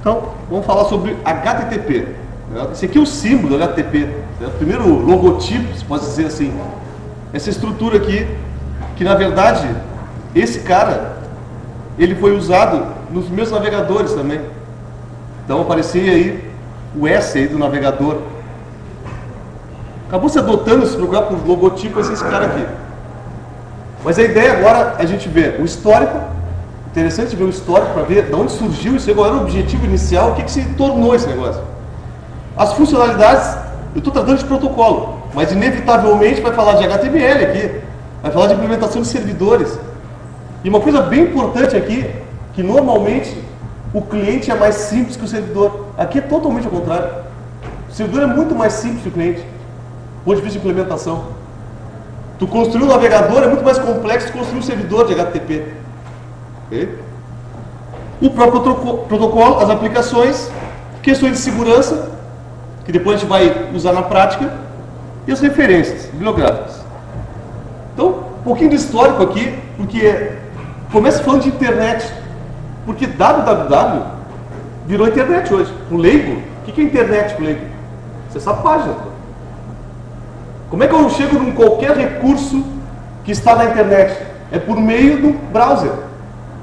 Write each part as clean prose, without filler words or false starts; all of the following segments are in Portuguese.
Então, vamos falar sobre HTTP. Esse aqui é o símbolo do HTTP, o primeiro logotipo, se pode dizer assim. Essa estrutura aqui, que na verdade, esse cara, ele foi usado nos meus navegadores também. Então aparecia aí o S aí do navegador. Acabou se adotando, se procurar por logotipo, esse cara aqui. Mas a ideia agora é a gente ver o histórico. Interessante ver o histórico para ver de onde surgiu isso, qual era o objetivo inicial, o que se tornou esse negócio. As funcionalidades, eu estou tratando de protocolo, mas inevitavelmente vai falar de HTML aqui, vai falar de implementação de servidores. E uma coisa bem importante aqui, que normalmente o cliente é mais simples que o servidor. Aqui é totalmente ao contrário. O servidor é muito mais simples que o cliente, do ponto de vista de implementação. Tu construir um navegador é muito mais complexo que construir um servidor de HTTP. Okay? O próprio protocolo, as aplicações, questões de segurança, que depois a gente vai usar na prática, e as referências bibliográficas. Então, um pouquinho de histórico aqui, porque começa falando de internet, porque www virou internet hoje. O leigo, o que é internet para o leigo? Acessar a página. Como é que eu chego em qualquer recurso que está na internet? É por meio do browser,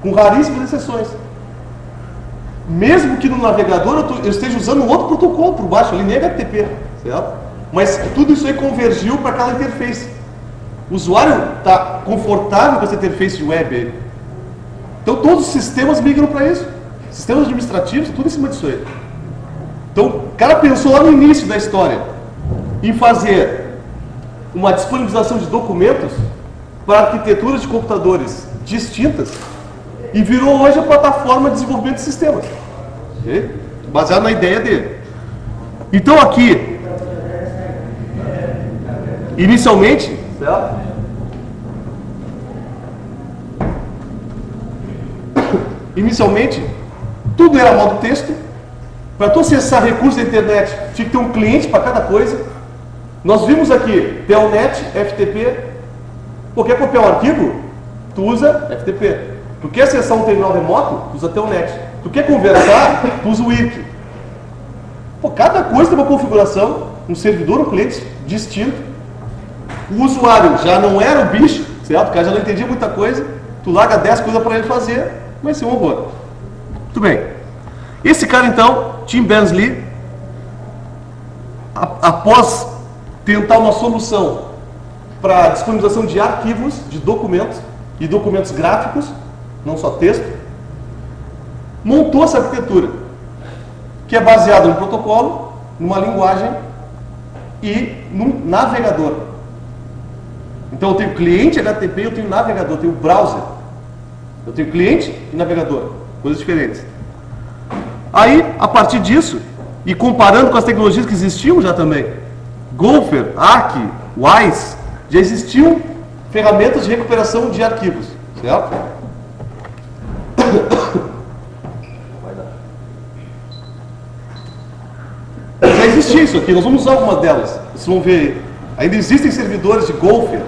com raríssimas exceções. Mesmo que no navegador eu esteja usando um outro protocolo por baixo, ali nem HTTP, certo? Mas tudo isso aí convergiu para aquela interface. O usuário está confortável com essa interface de web aí. Então todos os sistemas migram para isso. Sistemas administrativos, tudo em cima disso aí. Então o cara pensou lá no início da história em fazer uma disponibilização de documentos para arquiteturas de computadores distintas e virou hoje a plataforma de desenvolvimento de sistemas. Okay? Baseado na ideia dele. Então aqui, inicialmente, certo? Inicialmente, tudo era modo texto. Para tu acessar recursos da internet, tinha que ter um cliente para cada coisa. Nós vimos aqui Telnet, FTP. Pô, quer copiar um arquivo? Tu usa FTP. Tu quer acessar um terminal remoto? Tu usa Telnet. Tu quer conversar? Tu usa o Wiki. Pô, cada coisa tem uma configuração, um servidor, um cliente distinto. O usuário já não era o bicho, certo? O cara já não entendia muita coisa. Tu larga 10 coisas para ele fazer, vai ser um horror. Muito bem. Esse cara então, Tim Berners-Lee, após tentar uma solução para a disponibilização de arquivos, de documentos e documentos gráficos, não só texto, montou essa arquitetura, que é baseada no protocolo, numa linguagem e num navegador. Então eu tenho cliente HTTP, eu tenho navegador, eu tenho browser. Eu tenho cliente e navegador, coisas diferentes. Aí, a partir disso, e comparando com as tecnologias que existiam já também, Gopher, Arc, Wise, já existiam ferramentas de recuperação de arquivos, certo? Já existia isso aqui, nós vamos usar algumas delas. Vocês vão ver, ainda existem servidores de Gopher,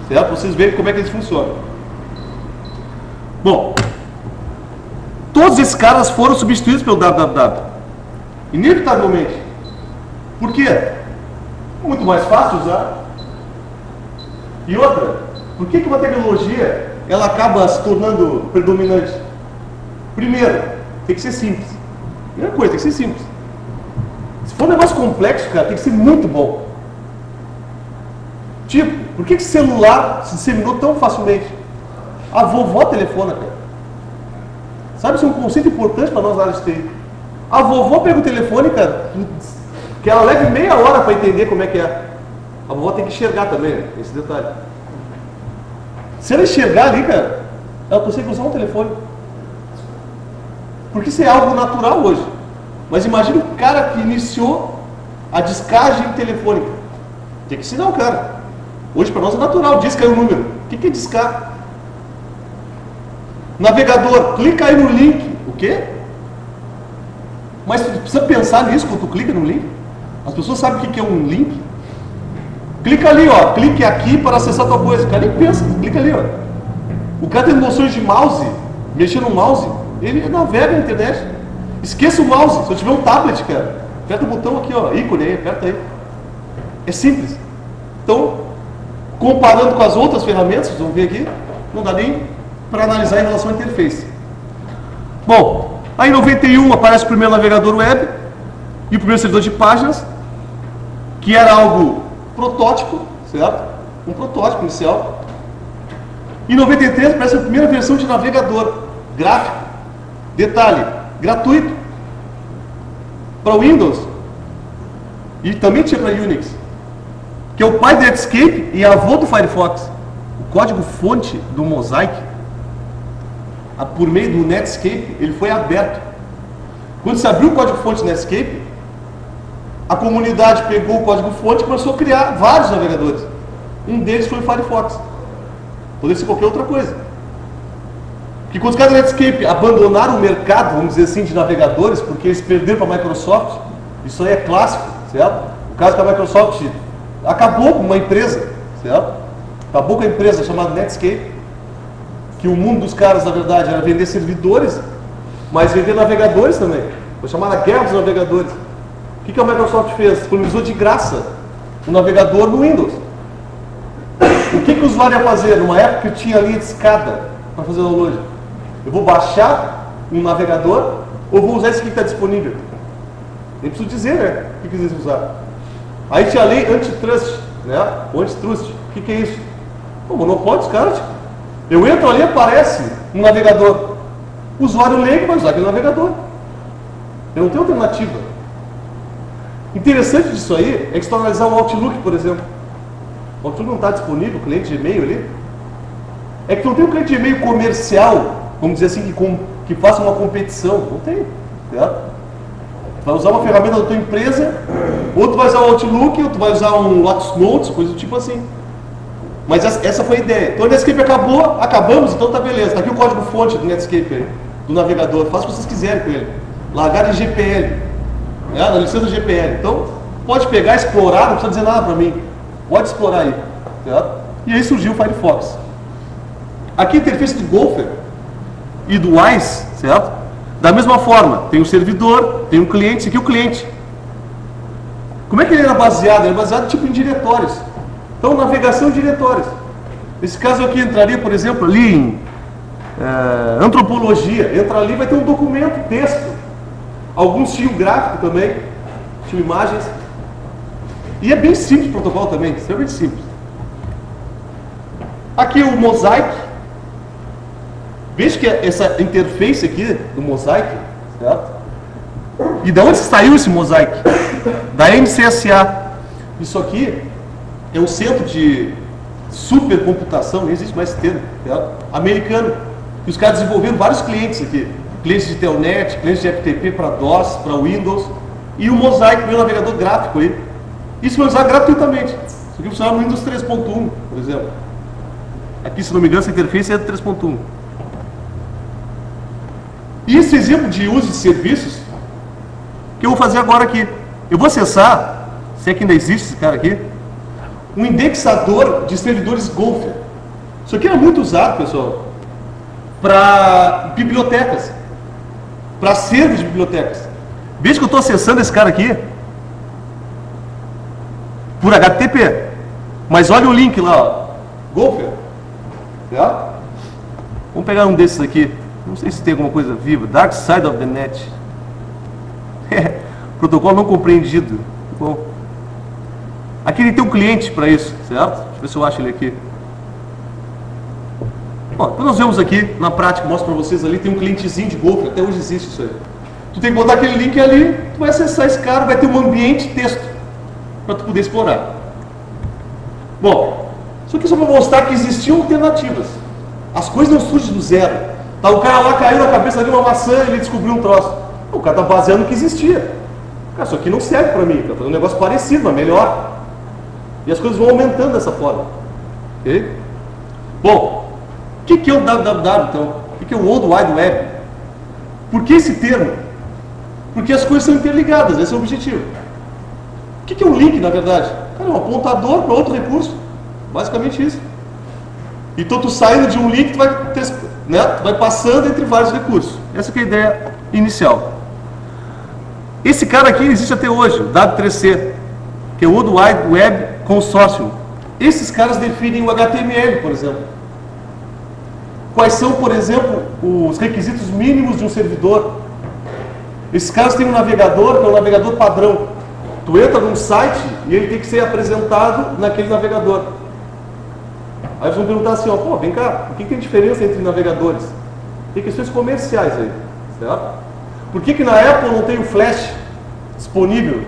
certo? Para vocês verem como é que eles funcionam. Bom, todos esses caras foram substituídos pelo www. Inevitavelmente. Por quê? Muito mais fácil usar. E outra, por que uma tecnologia ela acaba se tornando predominante? Primeiro, tem que ser simples. Primeira coisa, tem que ser simples. Se for um negócio complexo, cara, tem que ser muito bom. Tipo, por que celular se disseminou tão facilmente? A vovó telefona, cara. Sabe, isso é um conceito importante para nós na área de TI. A vovó pega o telefone, cara, que ela leve meia hora para entender como é que é. A vovó tem que enxergar também, né? Esse detalhe. Se ela enxergar ali, cara, ela consegue usar um telefone. Porque isso é algo natural hoje. Mas imagine o cara que iniciou a discagem telefônica. Tem que ensinar o cara. Hoje para nós é natural, disca aí o número. O que é discar? Navegador, clica aí no link. O quê? Mas tu precisa pensar nisso quando tu clica no link. As pessoas sabem o que é um link? Clica ali, ó. Clique aqui para acessar tua coisa. O cara nem pensa, clica ali, ó. O cara tem noções de mouse, mexer no mouse, ele navega na internet. Esqueça o mouse. Se eu tiver um tablet, cara, aperta o botão aqui, ó, ícone aí, aperta aí. É simples. Então, comparando com as outras ferramentas, vocês vão ver aqui, não dá nem para analisar em relação à interface. Bom, aí em 91 aparece o primeiro navegador web e o primeiro servidor de páginas, que era algo protótipo, certo? Um protótipo inicial. Em 93 aparece a primeira versão de navegador gráfico. Detalhe, gratuito. Para Windows. E também tinha para Unix. Que é o pai do Netscape e avô do Firefox. O código-fonte do Mosaic, por meio do Netscape, ele foi aberto. Quando se abriu o código-fonte do Netscape, a comunidade pegou o código-fonte e começou a criar vários navegadores. Um deles foi o Firefox. Poderia ser qualquer outra coisa. Porque quando os caras do Netscape abandonaram o mercado, vamos dizer assim, de navegadores, porque eles perderam para a Microsoft, isso aí é clássico, certo? O caso que a Microsoft acabou com uma empresa, certo? Acabou com a empresa chamada Netscape, que o mundo dos caras, na verdade, era vender servidores, mas vender navegadores também. Foi chamada guerra dos navegadores. O que a Microsoft fez? Disponibilizou de graça o navegador no Windows. O que o usuário ia fazer? Numa época que tinha linha de escada para fazer download. Eu vou baixar um navegador ou vou usar esse que está disponível? Nem preciso dizer, né? O que eles usar. Aí tinha a lei antitrust, né? O antitrust. O que é isso? O monopólio dos caras. Eu entro ali e aparece um navegador. O usuário leigo vai usar aquele navegador. Eu não tenho alternativa. Interessante disso aí é que se tu analisar o Outlook, por exemplo. O Outlook não está disponível, o cliente de e-mail ali. É que tu não tem um cliente de e-mail comercial, vamos dizer assim, que faça uma competição. Não tem. Certo? Tu vai usar uma ferramenta da tua empresa, ou tu vai usar o Outlook, ou tu vai usar um Lotus Notes, coisa do tipo assim. Mas essa foi a ideia. Então o Netscape acabamos, então tá beleza. Está aqui o código-fonte do Netscape aí, do navegador. Faça o que vocês quiserem com ele. Largar em GPL, né, na licença GPL. Então, pode pegar, explorar, não precisa dizer nada para mim. Pode explorar aí. Certo? E aí surgiu o Firefox. Aqui a interface do Gopher e do Wise, certo? Da mesma forma, tem o servidor, tem um cliente, esse aqui é o cliente. Como é que ele era baseado? Ele era baseado tipo em diretórios. Então, navegação de diretórios. Nesse caso aqui entraria, por exemplo, ali em antropologia. Entra ali, vai ter um documento, texto. Alguns tinham gráfico também, tinham imagens. E é bem simples o protocolo também, extremamente simples. Aqui o Mosaic. Veja que essa interface aqui do Mosaic, certo? E de onde saiu esse Mosaic? Da MCSA. Isso aqui é um centro de supercomputação, nem existe mais esse termo, certo? Americano. E os caras desenvolveram vários clientes aqui. Clientes de Telnet, clientes de FTP para DOS, para Windows. E o Mosaic, meu navegador gráfico aí. Isso foi usado gratuitamente. Isso aqui funciona no Windows 3.1, por exemplo. Aqui, se não me engano, essa interface é do 3.1. E esse exemplo de uso de serviços, que eu vou fazer agora aqui. Eu vou acessar, se é que ainda existe esse cara aqui, um indexador de servidores Gopher. Isso aqui era muito usado, pessoal, para bibliotecas, para acervos de bibliotecas. Veja que eu estou acessando esse cara aqui por HTTP. Mas olha o link lá, ó. Gopher. Tá? Vamos pegar um desses aqui. Não sei se tem alguma coisa viva. Dark Side of the Net. Protocolo não compreendido. Bom. Aqui ele tem um cliente para isso, certo? Deixa eu ver se eu acho ele aqui. Bom, depois nós vemos aqui, na prática, mostro para vocês ali, tem um clientezinho de Gopher, até hoje existe isso aí. Tu tem que botar aquele link ali, tu vai acessar esse cara, vai ter um ambiente texto para tu poder explorar. Bom, isso aqui é só para mostrar que existiam alternativas. As coisas não surgem do zero. Tá, o cara lá caiu na cabeça de uma maçã e ele descobriu um troço. O cara está baseando no que existia. Cara, isso aqui não serve para mim, para fazer um negócio parecido, mas melhor. E as coisas vão aumentando dessa forma. Ok? Bom, o que é o www então? O que é o World Wide Web? Por que esse termo? Porque as coisas são interligadas, esse é o objetivo. O que é um link, na verdade? Cara, é um apontador para outro recurso. Basicamente isso. Então, tu saindo de um link, tu vai passando entre vários recursos. Essa que é a ideia inicial. Esse cara aqui existe até hoje, o W3C, que é o World Wide Web Consortium. Esses caras definem o HTML, por exemplo. Quais são, por exemplo, os requisitos mínimos de um servidor? Esses caras têm um navegador, que é um navegador padrão. Tu entra num site e ele tem que ser apresentado naquele navegador. Aí eles vão perguntar assim, ó, pô, vem cá, o que tem diferença entre navegadores? Tem questões comerciais aí, certo? Por que na Apple não tem o Flash disponível?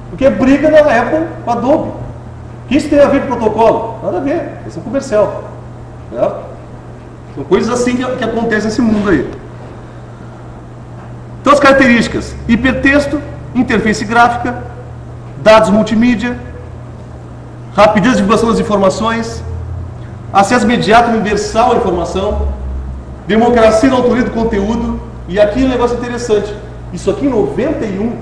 Porque é briga da Apple com a Adobe. O que isso tem a ver com o protocolo? Nada a ver, isso é comercial. Certo? São coisas assim que acontecem nesse mundo aí. Então as características: hipertexto, interface gráfica, dados multimídia, rapidez de divulgação das informações, acesso imediato e universal à informação, democracia na autoria do conteúdo. E aqui um negócio interessante, isso aqui em 91,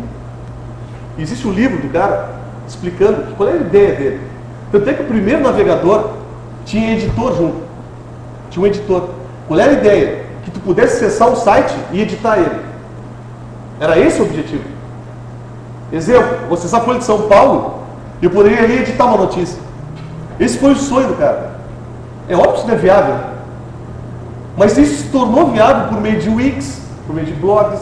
existe um livro do cara explicando qual é a ideia dele. Tanto é que o primeiro navegador tinha editor junto, tinha um editor. Qual era a ideia? Que tu pudesse acessar o site e editar ele. Era esse o objetivo. Exemplo, vou acessar a Folha de São Paulo, eu poderia ali editar uma notícia. Esse foi o sonho do cara. É óbvio que isso não é viável, mas isso se tornou viável por meio de Wix, por meio de blogs.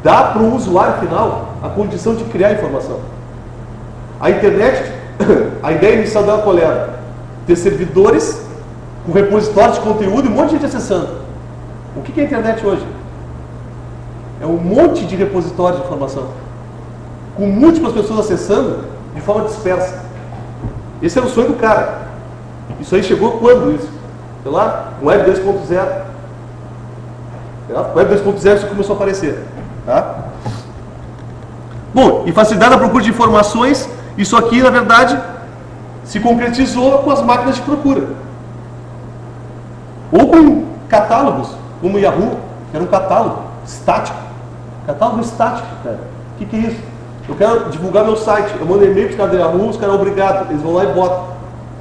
Dá para o usuário final a condição de criar informação. A internet, a ideia inicial dela qual era? Ter servidores com repositório de conteúdo e um monte de gente acessando. O que é a internet hoje? É um monte de repositórios de informação, com múltiplas pessoas acessando de forma dispersa. Esse era o sonho do cara. Isso aí chegou quando isso? Sei lá, no Web 2.0. O Web 2.0 isso começou a aparecer. Tá? Bom, e facilidade na procura de informações, isso aqui, na verdade, se concretizou com as máquinas de procura. Ou com catálogos, como o Yahoo, que era um catálogo estático. Catálogo estático, cara. O que é isso? Eu quero divulgar meu site, eu mando e-mail para os caras do Yahoo, os caras obrigados, eles vão lá e botam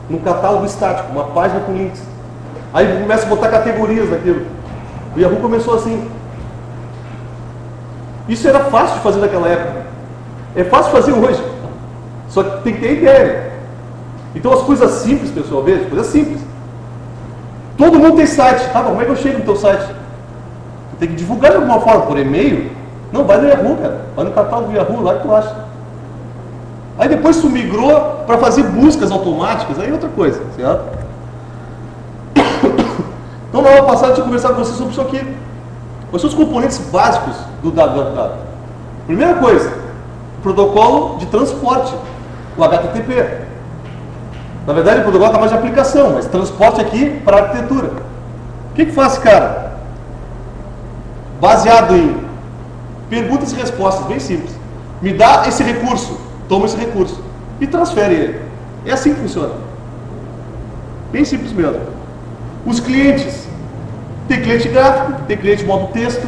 num catálogo estático, uma página com links. Aí começa a botar categorias naquilo. O Yahoo começou assim. Isso era fácil de fazer naquela época. É fácil de fazer hoje. Só que tem que ter ideia. Então as coisas simples, pessoal, veja, coisas simples. Todo mundo tem site. Tá, mas como é que eu chego no teu site? Tu tem que divulgar de alguma forma, por e-mail. Não, vai no Yahoo, cara. Vai no catálogo do Yahoo, lá que tu acha. Aí depois tu migrou para fazer buscas automáticas, aí é outra coisa, certo? Então na aula passada eu tinha conversado com vocês sobre isso aqui. Quais são os componentes básicos do www? Primeira coisa, o protocolo de transporte, o HTTP. Na verdade o protocolo está mais de aplicação, mas transporte aqui para a arquitetura. O que faz, cara? Baseado em perguntas e respostas, bem simples. Me dá esse recurso, toma esse recurso e transfere ele. É assim que funciona. Bem simples mesmo. Os clientes. Tem cliente gráfico, tem cliente modo texto,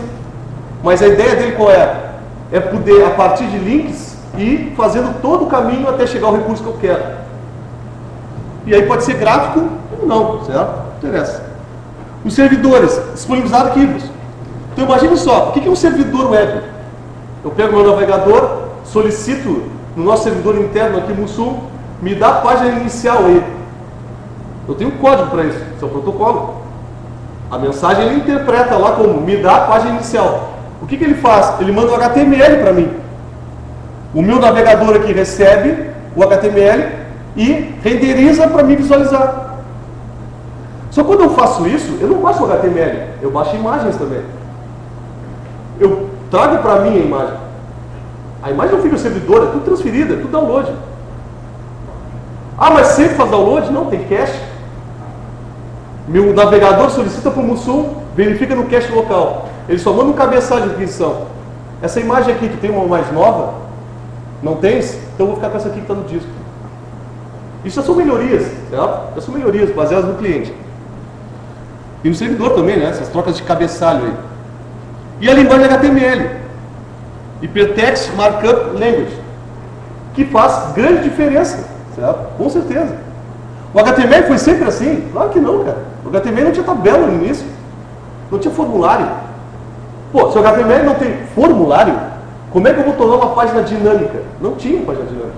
mas a ideia dele qual é? É poder, a partir de links, ir fazendo todo o caminho até chegar ao recurso que eu quero. E aí pode ser gráfico ou não, certo? Não interessa. Os servidores, disponibilizar arquivos. Então imagine só, o que é um servidor web? Eu pego meu navegador, solicito no nosso servidor interno aqui, Mussum, me dá a página inicial aí. Eu tenho um código para isso, isso é o protocolo. A mensagem ele interpreta lá como me dá a página inicial. O que ele faz? Ele manda o HTML para mim. O meu navegador aqui recebe o HTML e renderiza para mim visualizar. Só quando eu faço isso, eu não baixo o HTML, eu baixo imagens também. Eu trago para mim a imagem. A imagem não fica no servidor, é tudo transferida, é tudo download. Ah, mas sempre faz download? Não, tem cache. Meu navegador solicita para o Mussum, verifica no cache local. Ele só manda um cabeçalho de aquisição. Essa imagem aqui, tu tem uma mais nova? Não tens? Então eu vou ficar com essa aqui que está no disco. Isso são melhorias, certo? Essas são melhorias baseadas no cliente. E no servidor também, né? Essas trocas de cabeçalho aí. E a linguagem HTML. Hypertext Markup Language. Que faz grande diferença, certo? Com certeza. O HTML foi sempre assim? Claro que não, cara. O HTML não tinha tabela no início. Não tinha formulário. Pô, se o HTML não tem formulário, Como é que eu vou tornar uma página dinâmica? Não tinha página dinâmica.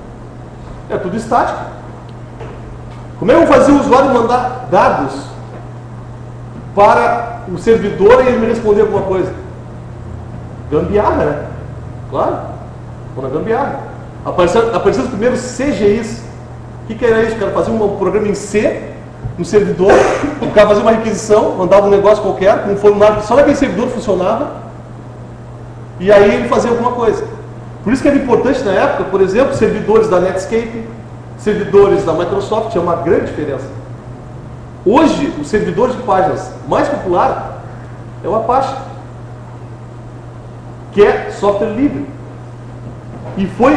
É tudo estático. Como é que eu vou fazer o usuário mandar dados para o servidor e ele me responder alguma coisa? Gambiarra, né? Claro. Vou na gambiarra. Apareceram os primeiros CGIs. O que era isso? O cara fazia um programa em C no servidor, o cara fazia uma requisição, mandava um negócio qualquer, com um formulário que só naquele servidor funcionava, e aí ele fazia alguma coisa. Por isso que era importante na época, por exemplo, servidores da Netscape, servidores da Microsoft, tinha uma grande diferença. Hoje, o servidor de páginas mais popular é o Apache, que é software livre. E foi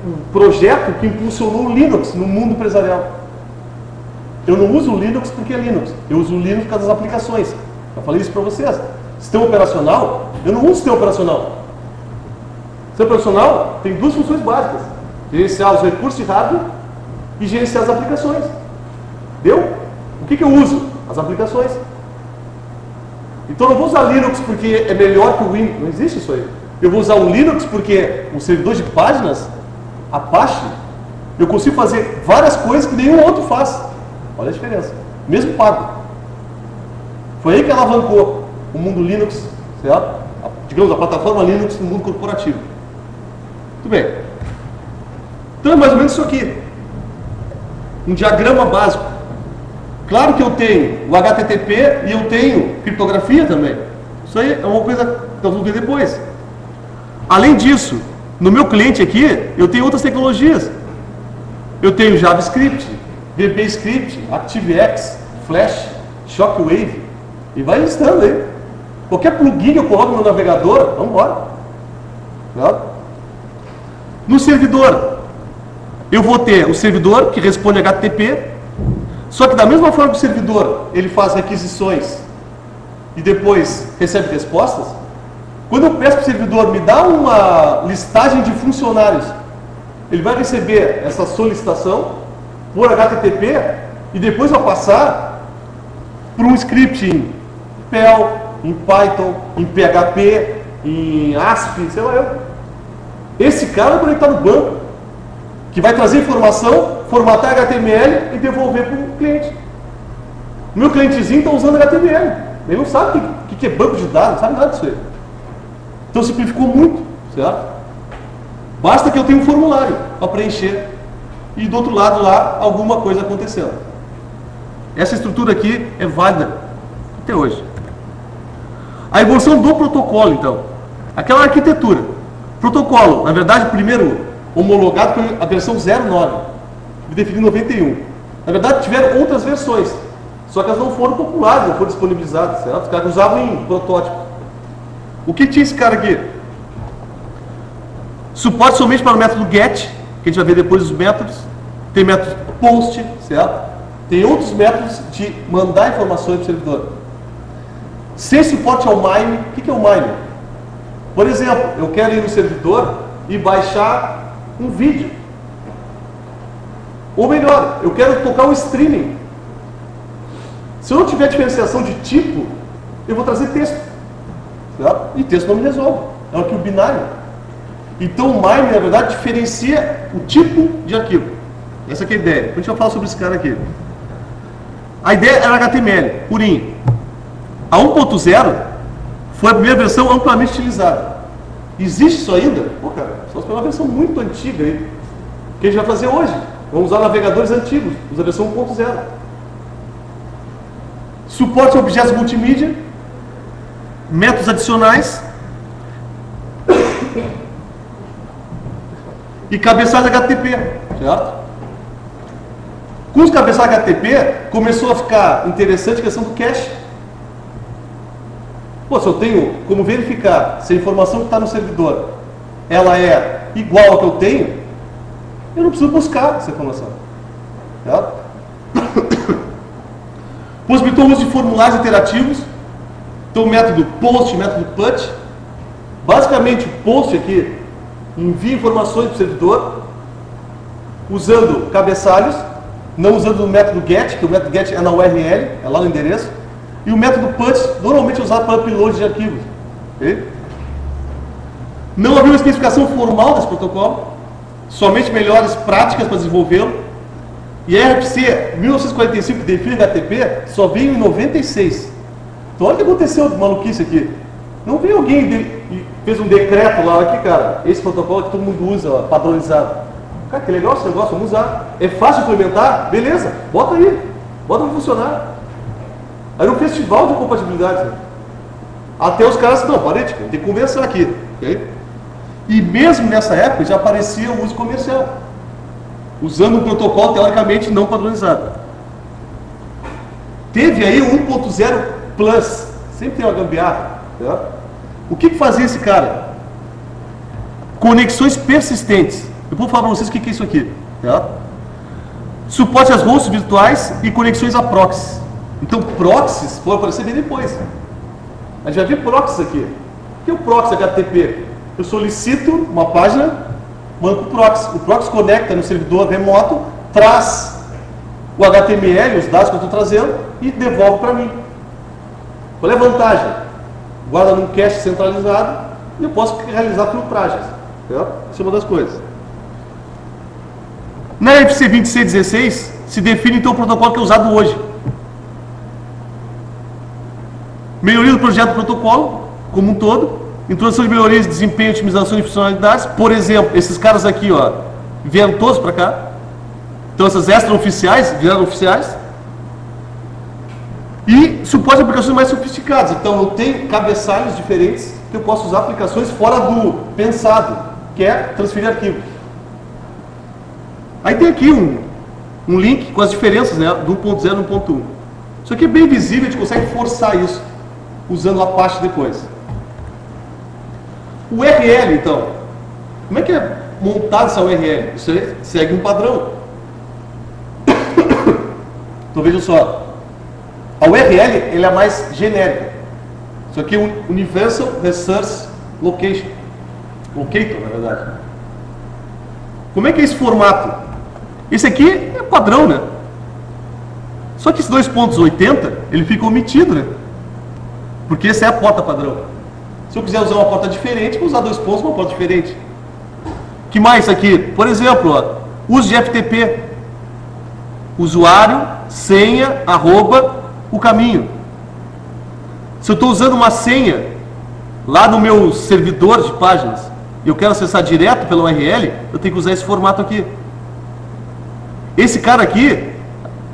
um projeto que impulsionou o Linux no mundo empresarial. Eu não uso o Linux porque é Linux. Eu uso o Linux por causa das aplicações. Eu falei isso para vocês. Sistema operacional, eu não uso sistema operacional. Sistema operacional tem duas funções básicas. Gerenciar os recursos de hardware e gerenciar as aplicações. Deu? O que eu uso? As aplicações. Então eu não vou usar Linux porque é melhor que o Windows. Não existe isso aí. Eu vou usar o Linux porque o servidor de páginas, Apache, eu consigo fazer várias coisas que nenhum outro faz. Olha a diferença. Mesmo pago. Foi aí que alavancou o mundo Linux, certo? Digamos, a plataforma Linux no mundo corporativo. Muito bem. Então é mais ou menos isso aqui. Um diagrama básico. Claro que eu tenho o HTTP e eu tenho criptografia também. Isso aí é uma coisa que nós vamos ver depois. Além disso, no meu cliente aqui, eu tenho outras tecnologias. Eu tenho JavaScript, VBScript, ActiveX, Flash, Shockwave, e vai listando aí. Qualquer plugin que eu coloco no navegador, vamos embora. No servidor, eu vou ter o servidor que responde HTTP, só que da mesma forma que o servidor ele faz requisições e depois recebe respostas, quando eu peço para o servidor me dá uma listagem de funcionários, ele vai receber essa solicitação por HTTP e depois vai passar por um script em Perl, em Python, em PHP, em ASP, sei lá eu. Esse cara vai conectar no banco, que vai trazer informação, formatar HTML e devolver para o cliente. O meu clientezinho está usando HTML. Ele não sabe o que é banco de dados, não sabe nada disso aí. Então simplificou muito, certo? Basta que eu tenha um formulário para preencher e do outro lado lá alguma coisa acontecendo. Essa estrutura aqui é válida até hoje. A evolução do protocolo, então. Aquela arquitetura. Protocolo, na verdade, o primeiro homologado foi a versão 09, definido em 91. Na verdade, tiveram outras versões, só que elas não foram populares, não foram disponibilizadas, certo? Os caras usavam em protótipo. O que tinha esse cara aqui? Suporte somente para o método GET, que a gente vai ver depois os métodos. Tem método POST, certo? Tem outros métodos de mandar informações para o servidor. Sem suporte ao MIME, o que é o MIME? Por exemplo, eu quero ir no servidor e baixar um vídeo. Ou melhor, eu quero tocar um streaming. Se eu não tiver diferenciação de tipo, eu vou trazer texto. Certo? E texto não me resolve. É um arquivo binário. Então o MIME, na verdade, diferencia o tipo de arquivo. Essa aqui é a ideia. Depois a gente vai falar sobre esse cara aqui. A ideia era HTML, purinho. A 1.0 foi a primeira versão amplamente utilizada. Existe isso ainda? Pô, cara, só foi uma versão muito antiga aí. O que a gente vai fazer hoje? Vamos usar navegadores antigos, usa a versão 1.0. Suporte a objetos multimídia, métodos adicionais e cabeçalhos HTTP, certo? Com os cabeçalhos HTTP, começou a ficar interessante a questão do cache. Pô, se eu tenho como verificar se a informação que está no servidor ela é igual ao que eu tenho, eu não preciso buscar essa informação. Certo? Possibilitou o uso de formulários interativos. Então o método POST, o método PUT. Basicamente o POST aqui envia informações para o servidor usando cabeçalhos, não usando o método GET, que o método GET é na URL, é lá no endereço. E o método PUT normalmente é usado para upload de arquivos. Okay? Não havia uma especificação formal desse protocolo, somente melhores práticas para desenvolvê-lo. E a RFC 1945, que define HTTP, só veio em 96. Então olha o que aconteceu de maluquice aqui. Não veio alguém e fez um decreto lá, aqui cara, esse protocolo que todo mundo usa, ó, padronizado. Cara, que legal esse negócio, vamos usar. É fácil implementar? Beleza, bota aí, bota para funcionar. Aí um festival de compatibilidade. Né? Até os caras, não, parei, tipo, tem que conversar aqui. Okay? E mesmo nessa época já aparecia o uso comercial, usando um protocolo teoricamente não padronizado. Teve aí o 1.0 Plus, sempre tem uma gambiarra. Tá? O que fazia esse cara? Conexões persistentes. Eu vou falar para vocês o que é isso aqui. Tá? Suporte às hosts virtuais e conexões a proxies. Então, proxies foram aparecer bem depois. A gente vai ver proxies aqui. O que é o proxy HTTP? Eu solicito uma página, mando para o proxy. O proxy conecta no servidor remoto, traz o HTML, os dados que eu estou trazendo, e devolve para mim. Qual é a vantagem? Guarda num cache centralizado e eu posso realizar filtragens. Tá? Isso é uma das coisas. Na RFC 2616 se define então o protocolo que é usado hoje. Melhoria do projeto do protocolo, como um todo, introdução de melhorias de desempenho, otimização de funcionalidades. Por exemplo, esses caras aqui, ó, vieram todos para cá. Então essas extra-oficiais viraram oficiais. E suporte a aplicações mais sofisticadas. Então eu tenho cabeçalhos diferentes que eu posso usar aplicações fora do pensado, que é transferir arquivo. Aí tem aqui um link com as diferenças, né, do 1.0 e 1.1. Isso aqui é bem visível, a gente consegue forçar isso, usando a Apache depois. O URL, então. Como é que é montado essa URL? Isso aí segue um padrão. Então veja só. A URL ela é mais genérica. Isso aqui é um Universal Resource Location. Locator, na verdade. Como é que é esse formato? Esse aqui é padrão, né? Só que esse 2.80, ele fica omitido, né? Porque essa é a porta padrão. Se eu quiser usar uma porta diferente, vou usar 2 pontos, uma porta diferente. Que mais aqui? Por exemplo, ó, uso de FTP. Usuário, senha, arroba, o caminho. Se eu estou usando uma senha lá no meu servidor de páginas e eu quero acessar direto pela URL, eu tenho que usar esse formato aqui. Esse cara aqui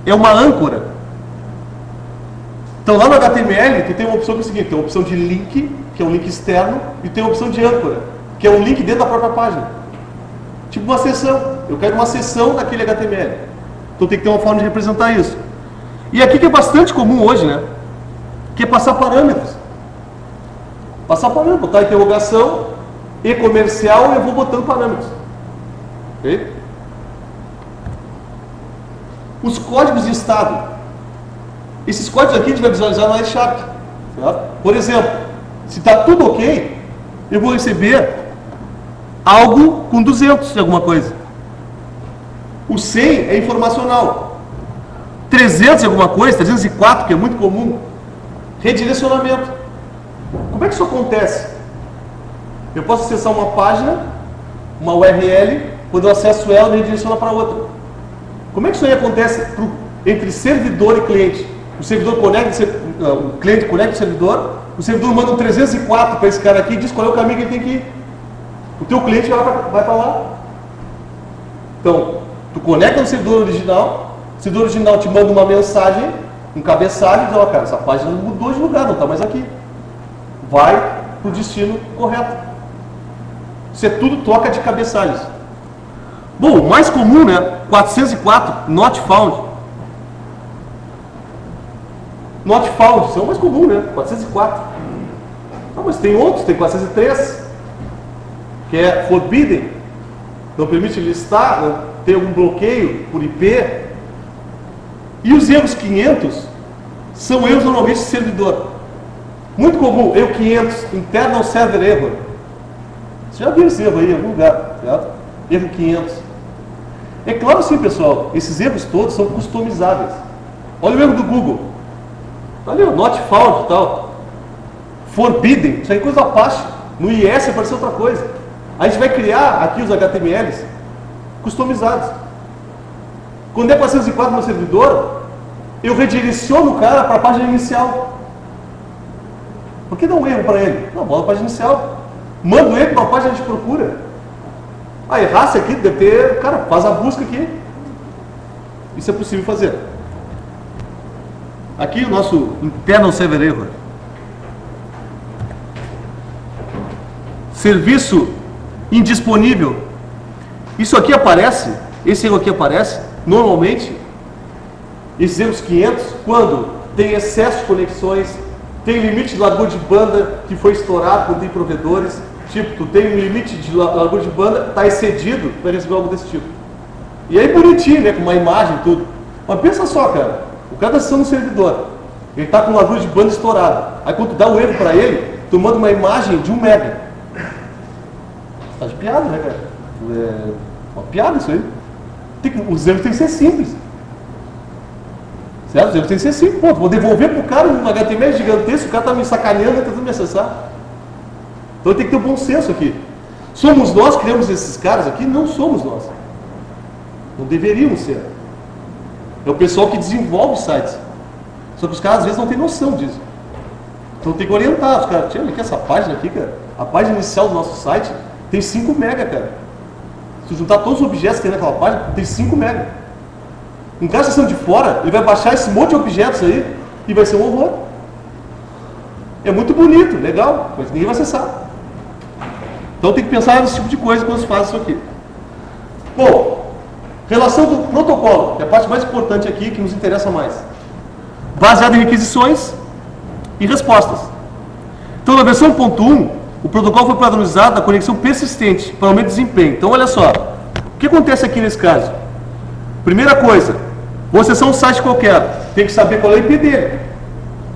é uma âncora. Então lá no HTML tu tem uma opção que é o seguinte, tem uma opção de link, que é um link externo, e tem uma opção de âncora, que é um link dentro da própria página. Tipo uma seção. Eu quero uma seção daquele HTML. Então tem que ter uma forma de representar isso. E aqui que é bastante comum hoje, né? Que é passar parâmetros. Passar parâmetros, botar interrogação, e comercial, e eu vou botando parâmetros. Ok? Os códigos de estado. Esses códigos aqui a gente vai visualizar na Sharp. Certo? Por exemplo, se está tudo ok, eu vou receber algo com 200 de alguma coisa. O 100 é informacional. 300 de alguma coisa, 304, que é muito comum, redirecionamento. Como é que isso acontece? Eu posso acessar uma página, uma URL, quando eu acesso ela, me redireciona para outra. Como é que isso aí acontece entre servidor e cliente? O servidor conecta, o cliente conecta o servidor manda um 304 para esse cara aqui e diz qual é o caminho que ele tem que ir. O teu cliente vai para lá. Então, tu conecta no servidor original, o servidor original te manda uma mensagem, um cabeçalho, e diz, ó, cara, essa página mudou de lugar, não está mais aqui. Vai para o destino correto. Isso é tudo troca de cabeçalhos. Bom, o mais comum, né? 404, not found. Not found, isso é o mais comum, né? 404. Não, mas tem outros, tem 403, que é forbidden, não permite listar, não tem algum bloqueio por IP. E os erros 500 são erros normalmente de servidor. Muito comum, erro 500, internal server error. Você já viu esse erro aí em algum lugar, certo? Erro 500. É claro sim, pessoal, esses erros todos são customizáveis. Olha o erro do Google. Olha o not found e tal. Forbidden, isso aí é coisa Apache. No IS apareceu outra coisa. A gente vai criar aqui os HTMLs customizados. Quando é 404 no servidor, eu redireciono o cara para a página inicial. Por que dá um erro para ele? Não, bola a página inicial. Mando ele para uma página de procura. Ah, errasse aqui, deve ter... Cara, faz a busca aqui. Isso é possível fazer. Aqui o nosso internal server error. Serviço indisponível. Isso aqui aparece, esse erro aqui aparece, normalmente, esses erros 500, quando tem excesso de conexões, tem limite de largura de banda que foi estourado quando tem provedores. Tipo, tu tem um limite de largura de banda, está excedido, vai receber algo desse tipo. E aí bonitinho, né, com uma imagem e tudo. Mas pensa só, cara, o cara está acessando no servidor, ele está com largura de banda estourada. Aí quando tu dá o erro para ele, tu manda uma imagem de 1 mega. Tá de piada, né, cara? É uma piada isso aí. Os erros têm que ser simples. Certo? Os erros têm que ser simples. Pô, vou devolver pro cara um HTML gigantesco, o cara tá me sacaneando, tentando me acessar. Então tem que ter um bom senso aqui. Somos nós que criamos esses caras aqui? Não somos nós. Não deveríamos ser. É o pessoal que desenvolve sites. Só que os caras às vezes não têm noção disso. Então tem que orientar os caras. Olha aqui essa página aqui, cara. A página inicial do nosso site tem 5 mega, cara. Se juntar todos os objetos que tem naquela página, tem 5 mega. Um cara acessando de fora, ele vai baixar esse monte de objetos aí e vai ser um horror. É muito bonito, legal, mas ninguém vai acessar. Então tem que pensar nesse tipo de coisa quando se faz isso aqui. Bom, relação do protocolo, que é a parte mais importante aqui, que nos interessa mais. Baseado em requisições e respostas. Então na versão 1.1, o protocolo foi padronizado da conexão persistente para aumento de desempenho. Então olha só, o que acontece aqui nesse caso? Primeira coisa, vou acessar um site qualquer, tem que saber qual é o IP dele.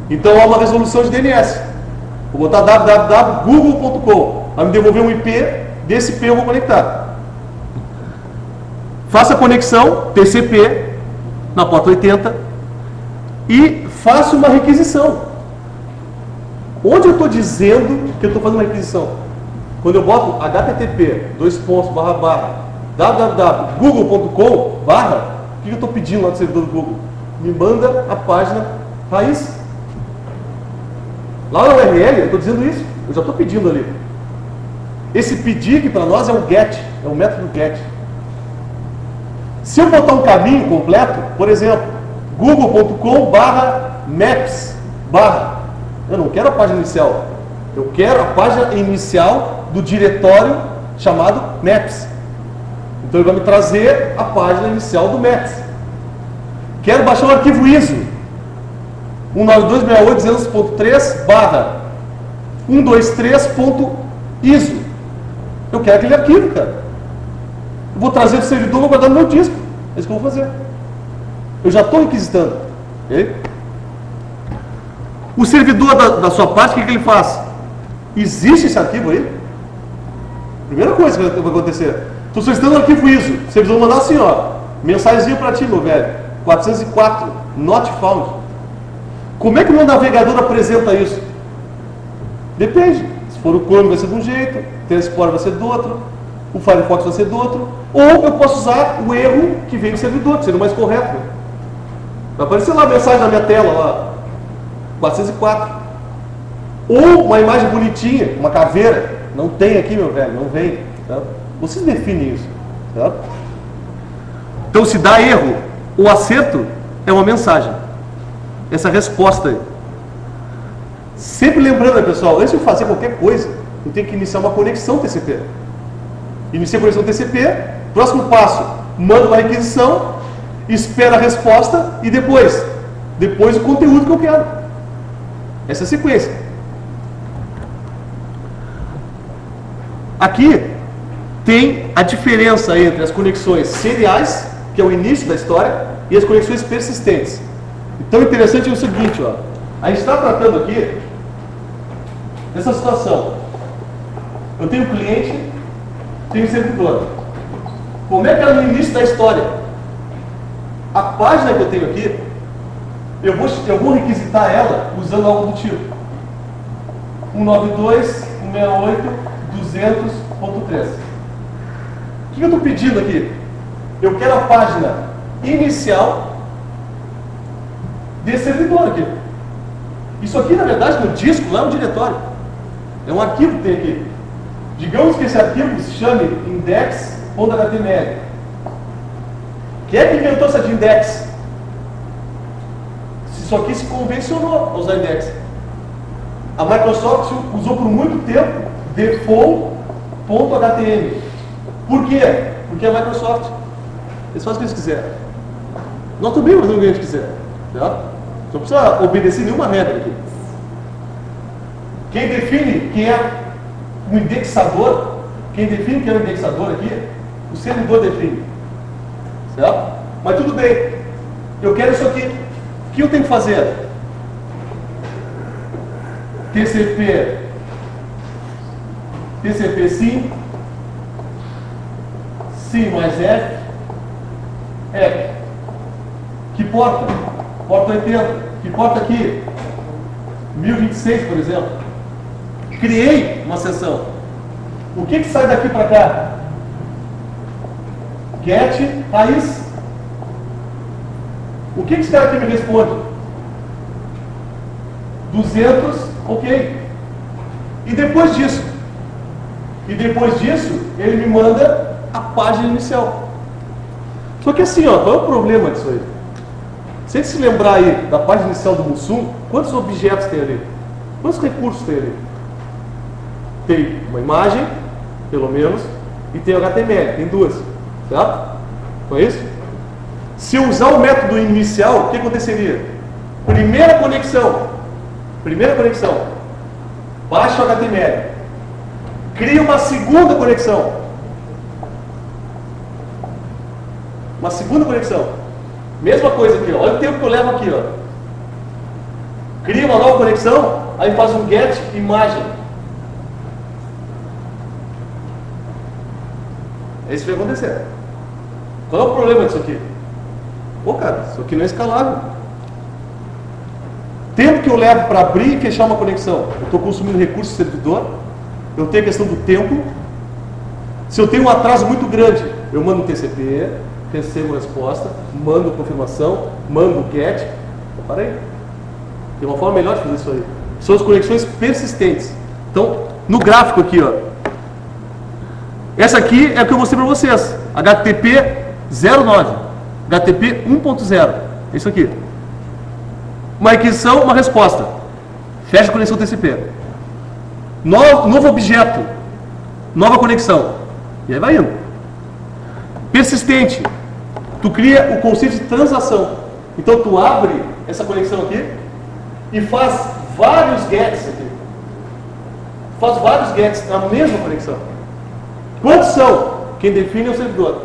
Então há uma resolução de DNS. Vou botar www.google.com. Vai me devolver um IP, desse IP eu vou conectar. Faça a conexão TCP na porta 80 e faça uma requisição. Onde eu estou dizendo que eu estou fazendo uma requisição? Quando eu boto http://www.google.com/, o que eu estou pedindo lá do servidor do Google? Me manda a página raiz. Lá na URL eu estou dizendo isso, eu já estou pedindo ali. Esse pedir aqui para nós é um GET, é um método GET. Se eu botar um caminho completo, por exemplo, google.com/maps/, eu não quero a página inicial, eu quero a página inicial do diretório chamado Maps. Então ele vai me trazer a página inicial do Maps. Quero baixar um arquivo ISO 192.68.200/123.ISO. Eu quero aquele arquivo, cara. Eu vou trazer do servidor e vou guardar no meu disco. É isso que eu vou fazer. Eu já estou requisitando. Okay? O servidor da sua parte, o que ele faz? Existe esse arquivo aí? Primeira coisa que vai acontecer. Estou solicitando um arquivo ISO. O servidor vai mandar assim, ó. Mensagenzinha para ti, meu velho. 404, not found. Como é que o meu navegador apresenta isso? Depende. Se for o Chrome vai ser de um jeito, o Transport vai ser do outro, o Firefox vai ser do outro, ou eu posso usar o erro que vem do servidor, que seria o mais correto. Vai aparecer lá a mensagem na minha tela, lá, 404. Ou uma imagem bonitinha, uma caveira. Não tem aqui, meu velho, não vem. Tá? Vocês definem isso. Tá? Então, se dá erro ou acerto, é uma mensagem. Essa resposta aí. Sempre lembrando, né, pessoal, antes de fazer qualquer coisa, eu tenho que iniciar uma conexão TCP. Iniciei a conexão TCP, próximo passo, mando uma requisição, espera a resposta e depois o conteúdo que eu quero. Essa é a sequência. Aqui tem a diferença entre as conexões seriais, que é o início da história, e as conexões persistentes. Então, interessante é o seguinte, ó. A gente está tratando aqui dessa situação. Eu tenho um cliente, tenho um servidor. Como é que é no início da história? A página que eu tenho aqui, eu vou requisitar ela usando algo do tipo 192, 168.200.3. O que eu estou pedindo aqui? Eu quero a página inicial desse servidor aqui. Isso aqui, na verdade, no disco, não é um diretório. É um arquivo que tem aqui. Digamos que esse arquivo se chame index.html. Quem é que inventou essa de index? Isso aqui se convencionou a usar index. A Microsoft usou por muito tempo default.html. Por quê? Porque é a Microsoft. Eles fazem o que eles quiserem. Nós também fazemos o que a gente quiser. Certo? Não precisa obedecer nenhuma regra aqui. Quem define quem é o indexador, quem define quem é o indexador aqui, o servidor define. Certo? Mas tudo bem. Eu quero isso aqui. O que eu tenho que fazer? TCP sim, sim mais F, que porta? Porta 80, que porta aqui? 1026, por exemplo. Criei uma sessão. O que sai daqui para cá? Get raiz. O que esse cara aqui me responde? 200, ok. E depois disso? Ele me manda a página inicial. Só que assim, ó, qual é o problema disso aí? Se a gente se lembrar aí da página inicial do Mussum, quantos objetos tem ali? Quantos recursos tem ali? Tem uma imagem, pelo menos, e tem o HTML, tem duas. Certo? Não é isso? Se eu usar o método inicial, o que aconteceria? Primeira conexão. Baixa o HTML. Cria uma segunda conexão. Mesma coisa aqui, ó. Olha o tempo que eu levo aqui, ó. Cria uma nova conexão, aí faz um get imagem. É isso que vai acontecer. Qual é o problema disso aqui? Pô, cara, isso aqui não é escalável. Tempo que eu levo para abrir e fechar uma conexão. Eu estou consumindo recurso do servidor. Eu tenho a questão do tempo. Se eu tenho um atraso muito grande, eu mando um TCP, recebo a resposta, mando confirmação, mando get. Para aí. Tem uma forma melhor de fazer isso aí. São as conexões persistentes. Então, no gráfico aqui, ó. Essa aqui é o que eu mostrei para vocês. HTTP 09. HTTP 1.0. É isso aqui. Uma requisição, uma resposta. Fecha a conexão TCP. Novo objeto. Nova conexão. E aí vai indo. Persistente. Tu cria o conceito de transação. Então tu abre essa conexão aqui e faz vários gets aqui. Faz vários gets na mesma conexão. Quantos são? Quem define é o servidor.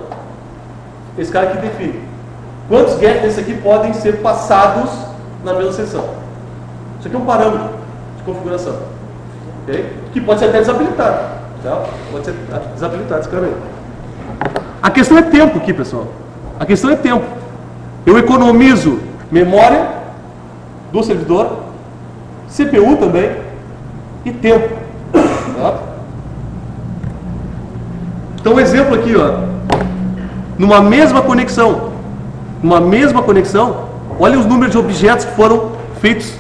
Esse cara aqui define. Quantos gets desse aqui podem ser passados na mesma sessão? Isso aqui é um parâmetro de configuração. Okay? Que pode ser até desabilitado. Tá? Pode ser desabilitado esse cara aí. A questão é tempo aqui, pessoal. A questão é tempo. Eu economizo memória do servidor, CPU também e tempo. Tá? Então, um exemplo aqui, ó. Numa mesma conexão, olha os números de objetos que foram feitos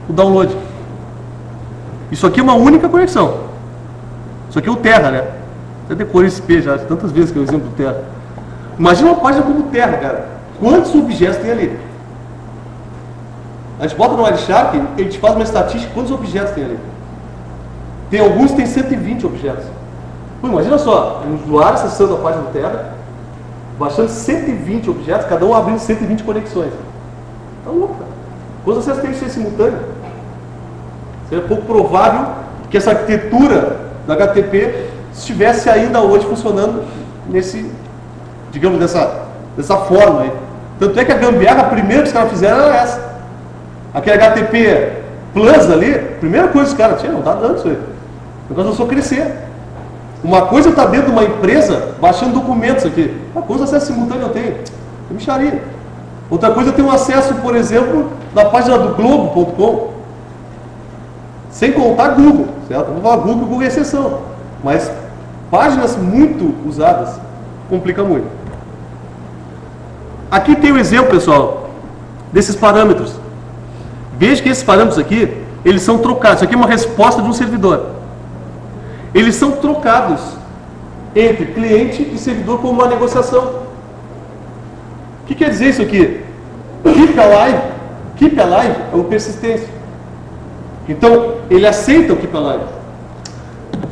o download. Isso aqui é uma única conexão. Isso aqui é o Terra, né? Eu decorei esse P já tantas vezes que é o exemplo do Terra. Imagina uma página como o Terra, cara. Quantos objetos tem ali? A gente bota no Wireshark, a gente faz uma estatística, quantos objetos tem ali? Tem alguns que tem 120 objetos. Pô, imagina só, um usuário acessando a página do Terra, baixando 120 objetos, cada um abrindo 120 conexões. Tá louco, cara. Quantos acessos tem isso em simultâneo? Seria pouco provável que essa arquitetura da HTTP estivesse ainda hoje funcionando nesse, digamos, dessa forma aí. Tanto é que a gambiarra, a primeira que os caras fizeram era essa. Aquele HTTP Plus ali, a primeira coisa que os caras tinham, não tá dando isso aí. O negócio é só crescer. Uma coisa está dentro de uma empresa baixando documentos aqui. Quantos acessos simultâneos eu tenho? Eu mexaria. Outra coisa, eu tenho acesso, por exemplo, na página do Globo.com. Sem contar Google, certo? Vou falar Google, Google é exceção, mas páginas muito usadas complica muito. Aqui tem o exemplo, pessoal, desses parâmetros. Veja que esses parâmetros aqui, eles são trocados. Isso aqui é uma resposta de um servidor. Eles são trocados entre cliente e servidor como uma negociação. O que quer dizer isso aqui? Keep alive. Keep alive é o persistência. Então, ele aceita o keep alive.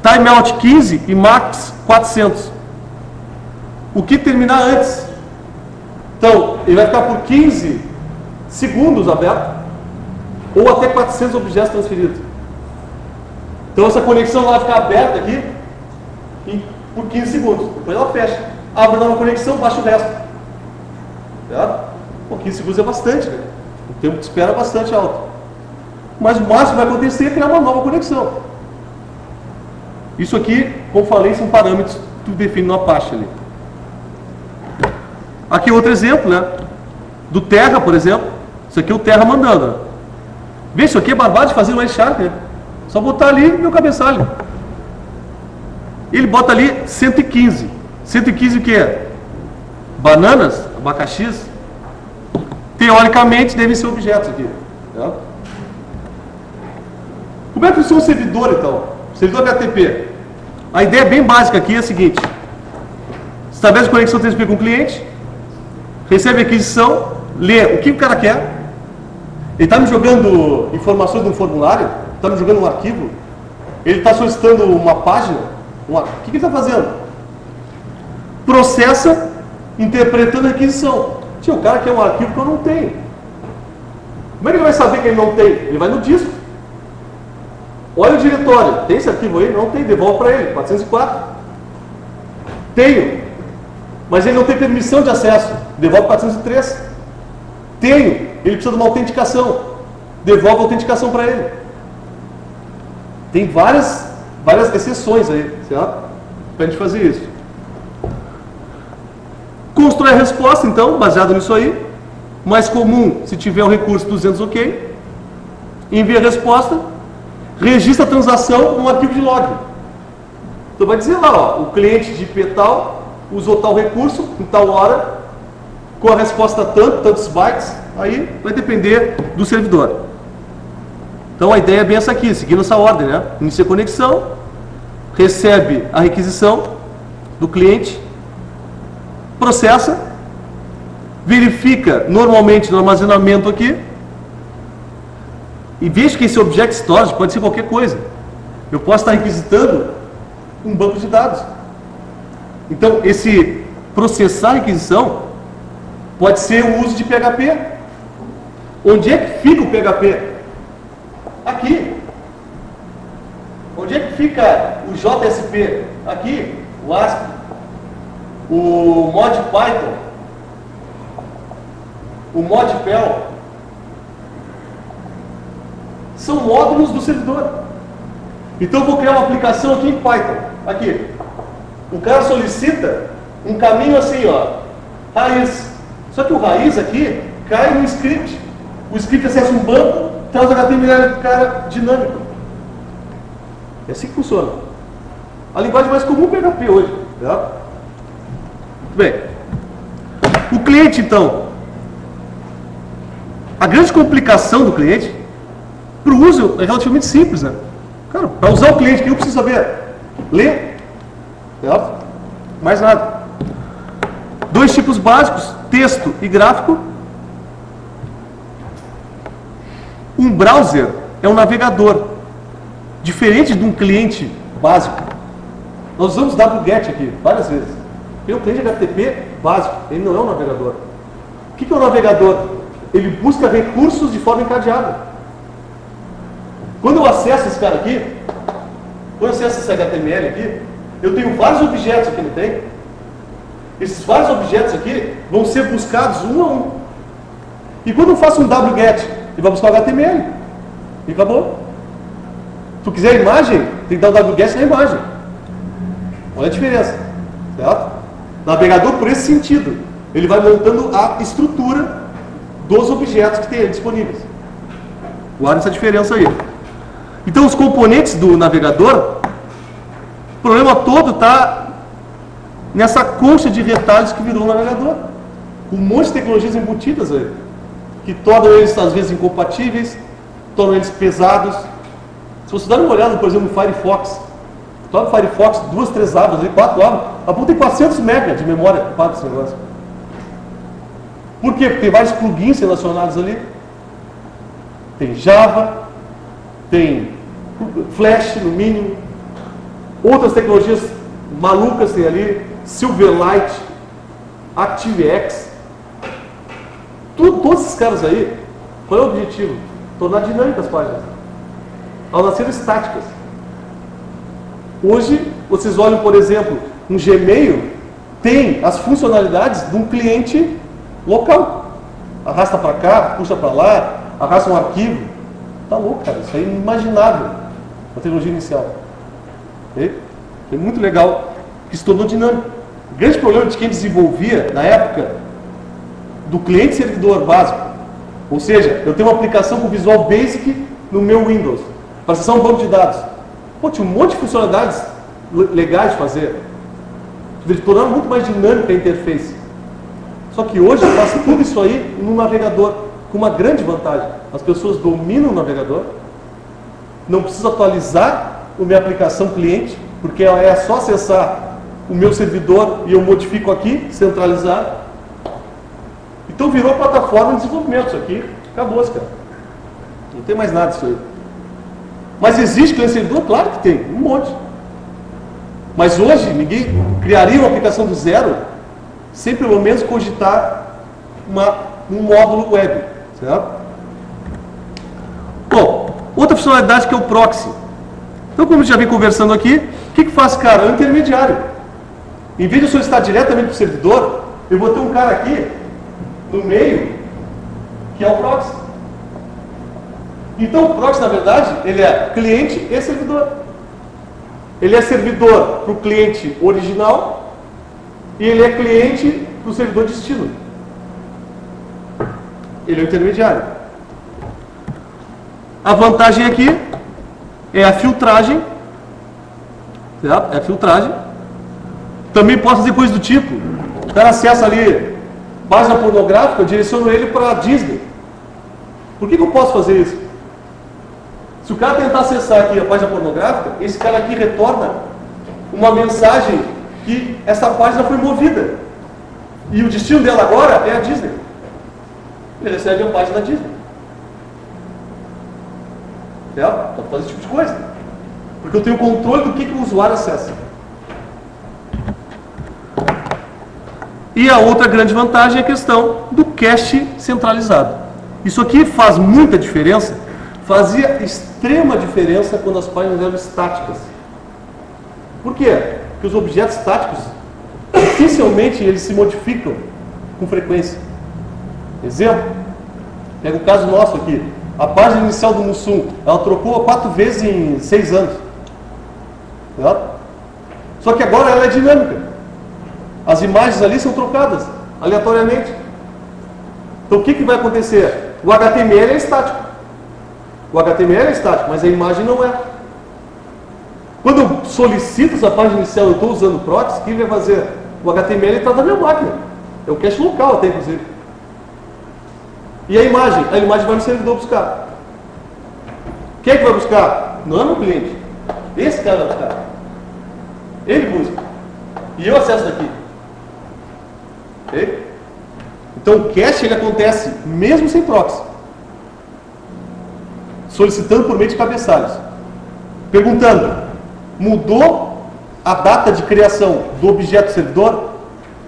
Timeout 15 e max 400. O que terminar antes. Então, ele vai ficar por 15 segundos aberto ou até 400 objetos transferidos. Então, essa conexão vai ficar aberta aqui por 15 segundos. Depois ela fecha. Abre nova conexão, baixa o resto. Certo? 15 segundos é bastante, né? O tempo de espera é bastante alto. Mas o máximo que vai acontecer é criar uma nova conexão. Isso aqui, como falei, são parâmetros que tu define no Apache ali. Aqui outro exemplo, né? Do Terra, por exemplo. Isso aqui é o Terra mandando. Né? Vê, isso aqui é barbado de fazer no Wireshark, né? Só botar ali meu cabeçalho. Ele bota ali 115. 115 o que é? Bananas, abacaxis. Teoricamente devem ser objetos aqui. Tá? Como é que funciona o servidor, então? Servidor HTTP. A ideia bem básica aqui é a seguinte. Estabelece conexão TCP com o cliente, recebe a aquisição, lê o que o cara quer. Ele está me jogando informações de um formulário, está me jogando um arquivo, ele está solicitando uma página. O que ele está fazendo? Processa, interpretando a aquisição. Tio, o cara quer um arquivo que eu não tenho. Como é que ele vai saber que ele não tem? Ele vai no disco. Olha o diretório. Tem esse arquivo aí? Não tem. Devolve para ele. 404. Tenho. Mas ele não tem permissão de acesso. Devolve 403. Tenho. Ele precisa de uma autenticação. Devolve a autenticação para ele. Tem várias exceções aí, certo? Para a gente fazer isso. Constrói a resposta, então, baseado nisso aí. Mais comum, se tiver o recurso 200 OK. Envia a resposta. Registra a transação num arquivo de log. Então vai dizer lá, ó, o cliente de IP tal usou tal recurso em tal hora, com a resposta tantos bytes, aí vai depender do servidor. Então a ideia é bem essa aqui, seguindo essa ordem, né? Inicia a conexão, recebe a requisição do cliente, processa, verifica normalmente no armazenamento aqui, e veja que esse Object Storage pode ser qualquer coisa. Eu posso estar requisitando um banco de dados. Então, esse processar a requisição pode ser o uso de PHP. Onde é que fica o PHP? Aqui. Onde é que fica o JSP? Aqui. O ASP. O mod Python. O mod Perl. São módulos do servidor. Então eu vou criar uma aplicação aqui em Python. Aqui. O cara solicita um caminho assim, ó. Raiz. Só que o raiz aqui cai no script. O script acessa um banco, traz o HTML do cara dinâmico. É assim que funciona. A linguagem mais comum é PHP hoje. Tá? Muito bem. O cliente, então. A grande complicação do cliente, para o uso, é relativamente simples, né? Cara, para usar o cliente, o que eu preciso saber? Ler. Certo? Mais nada. Dois tipos básicos, texto e gráfico. Um browser é um navegador. Diferente de um cliente básico. Nós usamos wget aqui, várias vezes. Tem um cliente HTTP básico, ele não é um navegador. O que é um navegador? Ele busca recursos de forma encadeada. Quando eu acesso esse cara aqui, quando eu acesso esse HTML aqui, eu tenho vários objetos aqui, não tem? Esses vários objetos aqui vão ser buscados um a um. E quando eu faço um wget, ele vai buscar o HTML. E acabou. Se tu quiser a imagem, tem que dar o wget na imagem. Olha a diferença. Certo? Navegador por esse sentido. Ele vai montando a estrutura dos objetos que tem disponíveis. Guarda essa diferença aí. Então, os componentes do navegador, o problema todo está nessa concha de retalhos que virou o navegador. Um monte de tecnologias embutidas aí, que tornam eles, às vezes, incompatíveis, tornam eles pesados. Se você dar uma olhada, por exemplo, no Firefox, tu abre o Firefox, 2, 3 abas, 4 abas, a ponta tem 400 MB de memória para esse negócio. Por quê? Porque tem vários plugins relacionados ali. Tem Java, tem Flash, no mínimo. Outras tecnologias malucas tem ali, Silverlight, ActiveX. Todos esses caras aí, qual é o objetivo? Tornar dinâmicas as páginas. Ao nascer estáticas. Hoje, vocês olham, por exemplo, um Gmail tem as funcionalidades de um cliente local. Arrasta para cá, puxa para lá, arrasta um arquivo. Tá louco, cara. Isso é inimaginável na tecnologia inicial. Okay? É muito legal que se tornou dinâmico. O grande problema de quem desenvolvia, na época, do cliente servidor básico, ou seja, eu tenho uma aplicação com Visual Basic no meu Windows, para acessar um banco de dados. Pô, tinha um monte de funcionalidades legais de fazer. De tornar muito mais dinâmica a interface. Só que hoje eu faço tudo isso aí no navegador, com uma grande vantagem. As pessoas dominam o navegador, não preciso atualizar a minha aplicação cliente, porque é só acessar o meu servidor e eu modifico aqui, centralizar. Então virou plataforma de desenvolvimento isso aqui. Acabou, cara. Não tem mais nada disso aí. Mas existe cliente servidor? Claro que tem, um monte. Mas hoje ninguém criaria uma aplicação do zero sem pelo menos cogitar um módulo web. Certo? Bom, outra funcionalidade que é o proxy. Então, como a gente já vem conversando aqui, o que faz, cara? É um intermediário. Em vez de eu solicitar diretamente para o servidor, eu vou ter um cara aqui no meio que é o proxy. Então, o proxy, na verdade, ele é cliente e servidor. Ele é servidor para o cliente original e ele é cliente para o servidor destino. Ele é o intermediário. A vantagem aqui é a filtragem. Certo? É a filtragem. Também posso fazer coisas do tipo, o cara acessa ali página pornográfica, eu direciono ele para a Disney. Por que eu posso fazer isso? Se o cara tentar acessar aqui a página pornográfica, esse cara aqui retorna uma mensagem que essa página foi movida. E o destino dela agora é a Disney. Ele recebe a página da Disney. Certo? Pode fazer esse tipo de coisa. Porque eu tenho controle do que o usuário acessa. E a outra grande vantagem é a questão do cache centralizado. Isso aqui faz muita diferença. Fazia extrema diferença quando as páginas eram estáticas. Por quê? Porque os objetos estáticos, essencialmente, eles se modificam com frequência. Exemplo, pega o caso nosso aqui. A página inicial do Mussum, ela trocou 4 vezes em 6 anos. Certo? Só que agora ela é dinâmica. As imagens ali são trocadas aleatoriamente. Então o que vai acontecer? O HTML é estático. O HTML é estático, mas a imagem não é. Quando eu solicito essa página inicial, eu estou usando o proxy, o que ele vai fazer? O HTML está na minha máquina. É o cache local até, inclusive. E a imagem? A imagem vai no servidor buscar. Quem é que vai buscar? Não é meu cliente. Esse cara vai buscar. Ele busca. E eu acesso daqui. Okay? Então o cache ele acontece mesmo sem proxy. Solicitando por meio de cabeçalhos. Perguntando, mudou a data de criação do objeto servidor?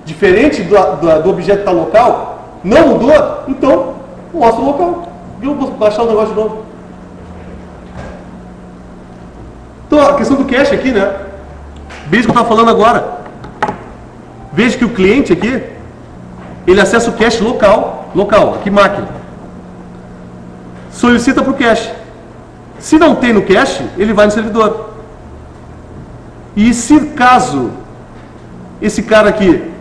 Diferente do objeto que está local? Não mudou? Então, mostra o local. E eu vou baixar o negócio de novo. Então, a questão do cache aqui, né? Veja o que eu estava falando agora. Veja que o cliente aqui, ele acessa o cache local, aqui máquina. Solicita para o cache. Se não tem no cache, ele vai no servidor. E se caso esse cara aqui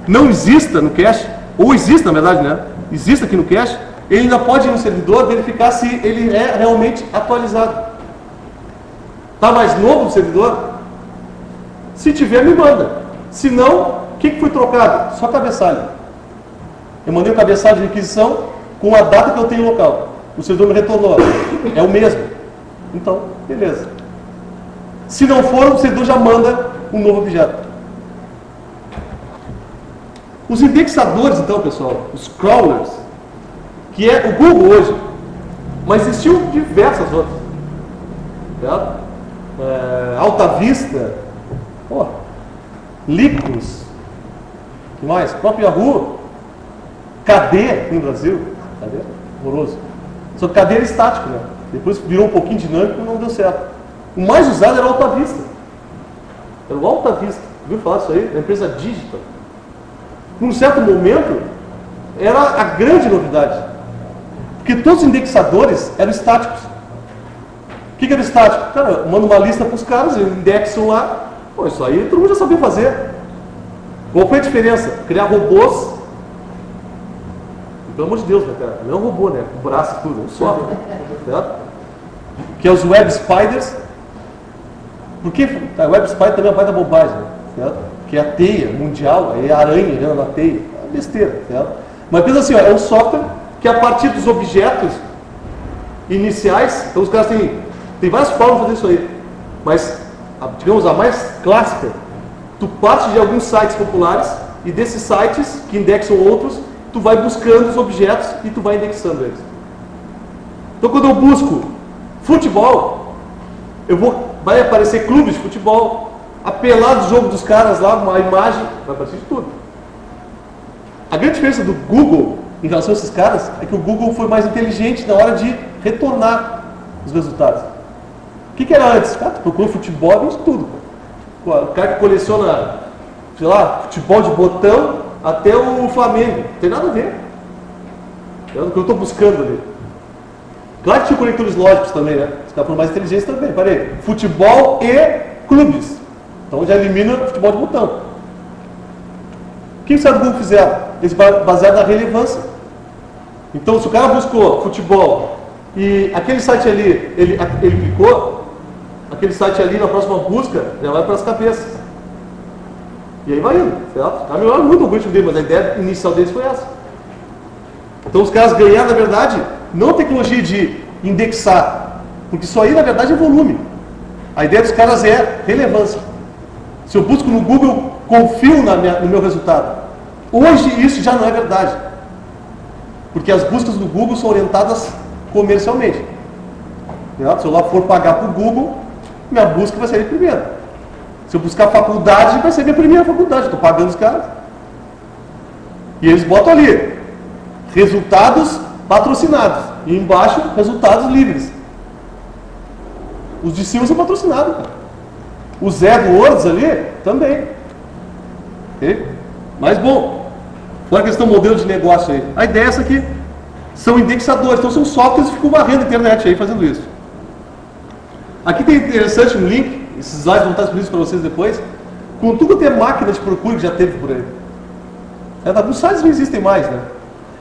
não exista no cache, ou exista na verdade, né? Exista aqui no cache, ele ainda pode ir no servidor verificar se ele é realmente atualizado. Está mais novo o servidor? Se tiver, me manda. Se não, o que foi trocado? Só cabeçalho. Eu mandei o cabeçalho de requisição com a data que eu tenho local. O servidor me retornou. É o mesmo. Então, beleza. Se não for, o servidor já manda um novo objeto. Os indexadores, então, pessoal, os crawlers, que é o Google hoje, mas existiam diversas outras. Certo? Alta Vista, Lycos, que mais? Próprio Yahoo, KD aqui no Brasil, KD, horroroso. Só que KD era estático, né? Depois virou um pouquinho dinâmico e não deu certo. O mais usado era o Alta Vista. Era o Alta Vista. Viu falar isso aí? Da empresa Digital. Num certo momento, era a grande novidade. Porque todos os indexadores eram estáticos. O que era estático? Cara, manda uma lista para os caras, eles indexam lá. Pô, isso aí todo mundo já sabia fazer. Qual foi a diferença? Criar robôs. Pelo amor de Deus, né, cara? Não é um robô, né? Com braço e tudo, é um software. Certo? Que é os Web Spiders. Porque a Web Spider também é uma baita bobagem, né? Certo? Que é a teia mundial, é a aranha dentro da teia. É besteira, certo? Mas pensa assim, ó, é um software que a partir dos objetos iniciais, então os caras têm várias formas de fazer isso aí. Mas, digamos, a mais clássica, tu parte de alguns sites populares e desses sites que indexam outros, tu vai buscando os objetos e tu vai indexando eles. Então quando eu busco futebol, vai aparecer clubes de futebol, apelar do jogo dos caras lá, uma imagem, vai aparecer de tudo. A grande diferença do Google em relação a esses caras é que o Google foi mais inteligente na hora de retornar os resultados. O que era antes? Cara, tu procura futebol, vem de tudo. O cara que coleciona, sei lá, futebol de botão até o Flamengo. Não tem nada a ver. É o que eu estou buscando ali. Claro que tinha conectores lógicos também, né? Os caras foram mais inteligentes também. Parei. Futebol e clubes. Então já elimina o futebol de botão. O que os caras do Google fizeram? Eles basearam na relevância. Então, se o cara buscou futebol e aquele site ali, ele clicou, aquele site ali na próxima busca já vai para as cabeças. E aí vai indo, certo? Tá melhorando muito o algoritmo dele, mas a ideia inicial deles foi essa. Então, os caras ganharam, na verdade, não a tecnologia de indexar, porque isso aí, na verdade, é volume. A ideia dos caras é relevância. Se eu busco no Google, eu confio no meu resultado. Hoje, isso já não é verdade. Porque as buscas do Google são orientadas comercialmente. Se eu lá for pagar para o Google, minha busca vai sair primeiro. Se eu buscar faculdade, vai ser minha primeira faculdade. Estou pagando os caras. E eles botam ali resultados patrocinados. E embaixo, resultados livres. Os de cima são patrocinados, cara. Os AdWords ali também. Okay? Mas bom, fora a questão do modelo de negócio aí. A ideia é essa aqui. São indexadores, então são softwares que ficam varrendo a internet aí fazendo isso. Aqui tem interessante um link, esses slides vão estar disponíveis para vocês depois, com tudo que é máquina de procura que já teve por aí. Alguns sites não existem mais, né?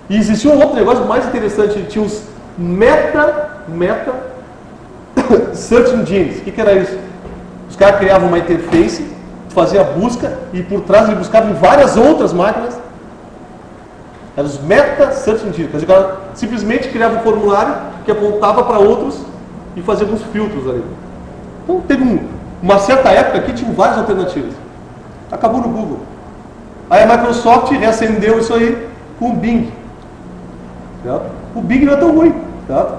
E existia um outro negócio mais interessante, tinha os meta search engines. O que era isso? Os caras criavam uma interface, fazia a busca e por trás ele buscava em várias outras máquinas. Eram os meta search engines. O cara simplesmente criava um formulário que apontava para outros e fazia alguns filtros ali. Então teve uma certa época que tinha várias alternativas. Acabou no Google. Aí a Microsoft reacendeu isso aí com o Bing. Certo? O Bing não é tão ruim. Certo?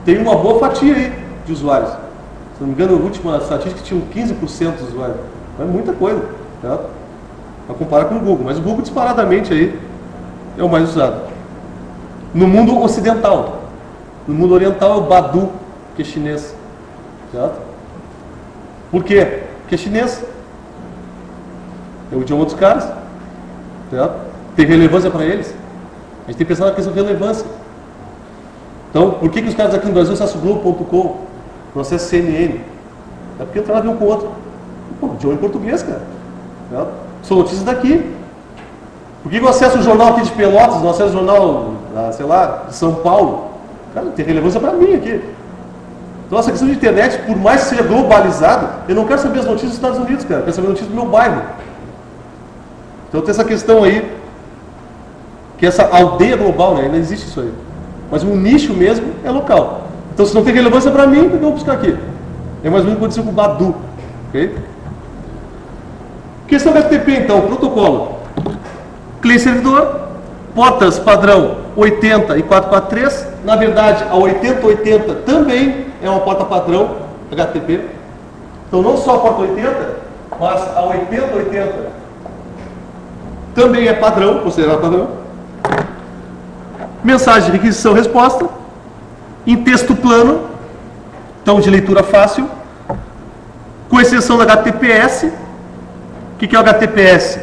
Tem uma boa fatia aí de usuários. Se não me engano, a última estatística tinha 15% dos usuários. É muita coisa. Certo? Para comparar com o Google. Mas o Google disparadamente aí é o mais usado. No mundo ocidental. No mundo oriental é o Badu, que é chinês. Certo? Por quê? Porque é chinês. É o idioma dos caras. Certo? Tem relevância para eles. A gente tem que pensar na questão de relevância. Então, por que os caras aqui no Brasil acessam Globo.com, não acessam CNN? É porque tem nada a ver um com o outro. Pô, idioma em português, cara. Certo? São notícias daqui. Por que eu acesso o jornal aqui de Pelotas, não acesso o jornal, sei lá, de São Paulo? Cara, não tem relevância para mim aqui. Então essa questão de internet, por mais que seja globalizado, eu não quero saber as notícias dos Estados Unidos, cara. Eu quero saber as notícias do meu bairro. Então tem essa questão aí, que essa aldeia global, né? Ainda existe isso aí. Mas o nicho mesmo é local. Então se não tem relevância para mim, eu vou buscar aqui. É mais ou menos o que aconteceu com o Badu. Ok? Questão do FTP então, protocolo. Cliente servidor, portas padrão 80 e 443. Na verdade, a 8080 também é uma porta padrão HTTP. Então não só a porta 80, mas a 8080 também é padrão, considerado padrão. Mensagem de requisição-resposta. Em texto plano, então de leitura fácil. Com exceção da HTTPS. O que é o HTTPS?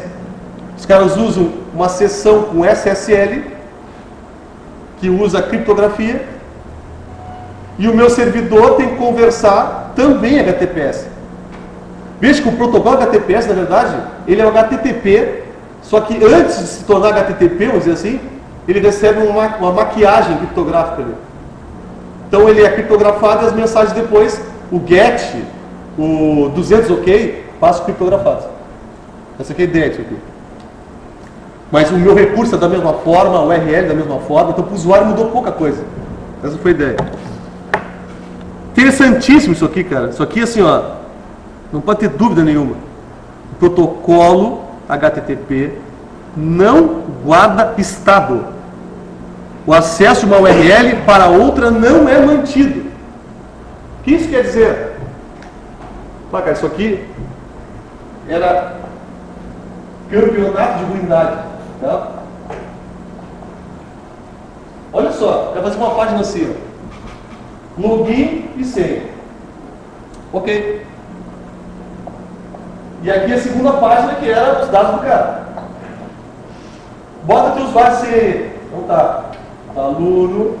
Os caras usam uma seção com SSL, que usa criptografia, e o meu servidor tem que conversar também HTTPS. Veja que o protocolo HTTPS, na verdade, ele é o HTTP, só que antes de se tornar HTTP, vamos dizer assim, ele recebe uma maquiagem criptográfica ali. Então ele é criptografado e as mensagens depois, o GET, o 200 OK, passam criptografados. Essa aqui é a ideia disso aqui. Mas o meu recurso é da mesma forma, o URL da mesma forma, então para o usuário mudou pouca coisa. Essa foi a ideia. Interessantíssimo isso aqui, cara. Isso aqui, assim, ó, não pode ter dúvida nenhuma. O protocolo HTTP não guarda estado. O acesso de uma URL para outra não é mantido. O que isso quer dizer? Ah, cara, isso aqui era campeonato de ruindade. Tá? Olha só, vai fazer uma página assim, ó. Login e senha. Ok. E aqui a segunda página, que era os dados do cara. Bota teu usuário senha. Então tá. Aluno.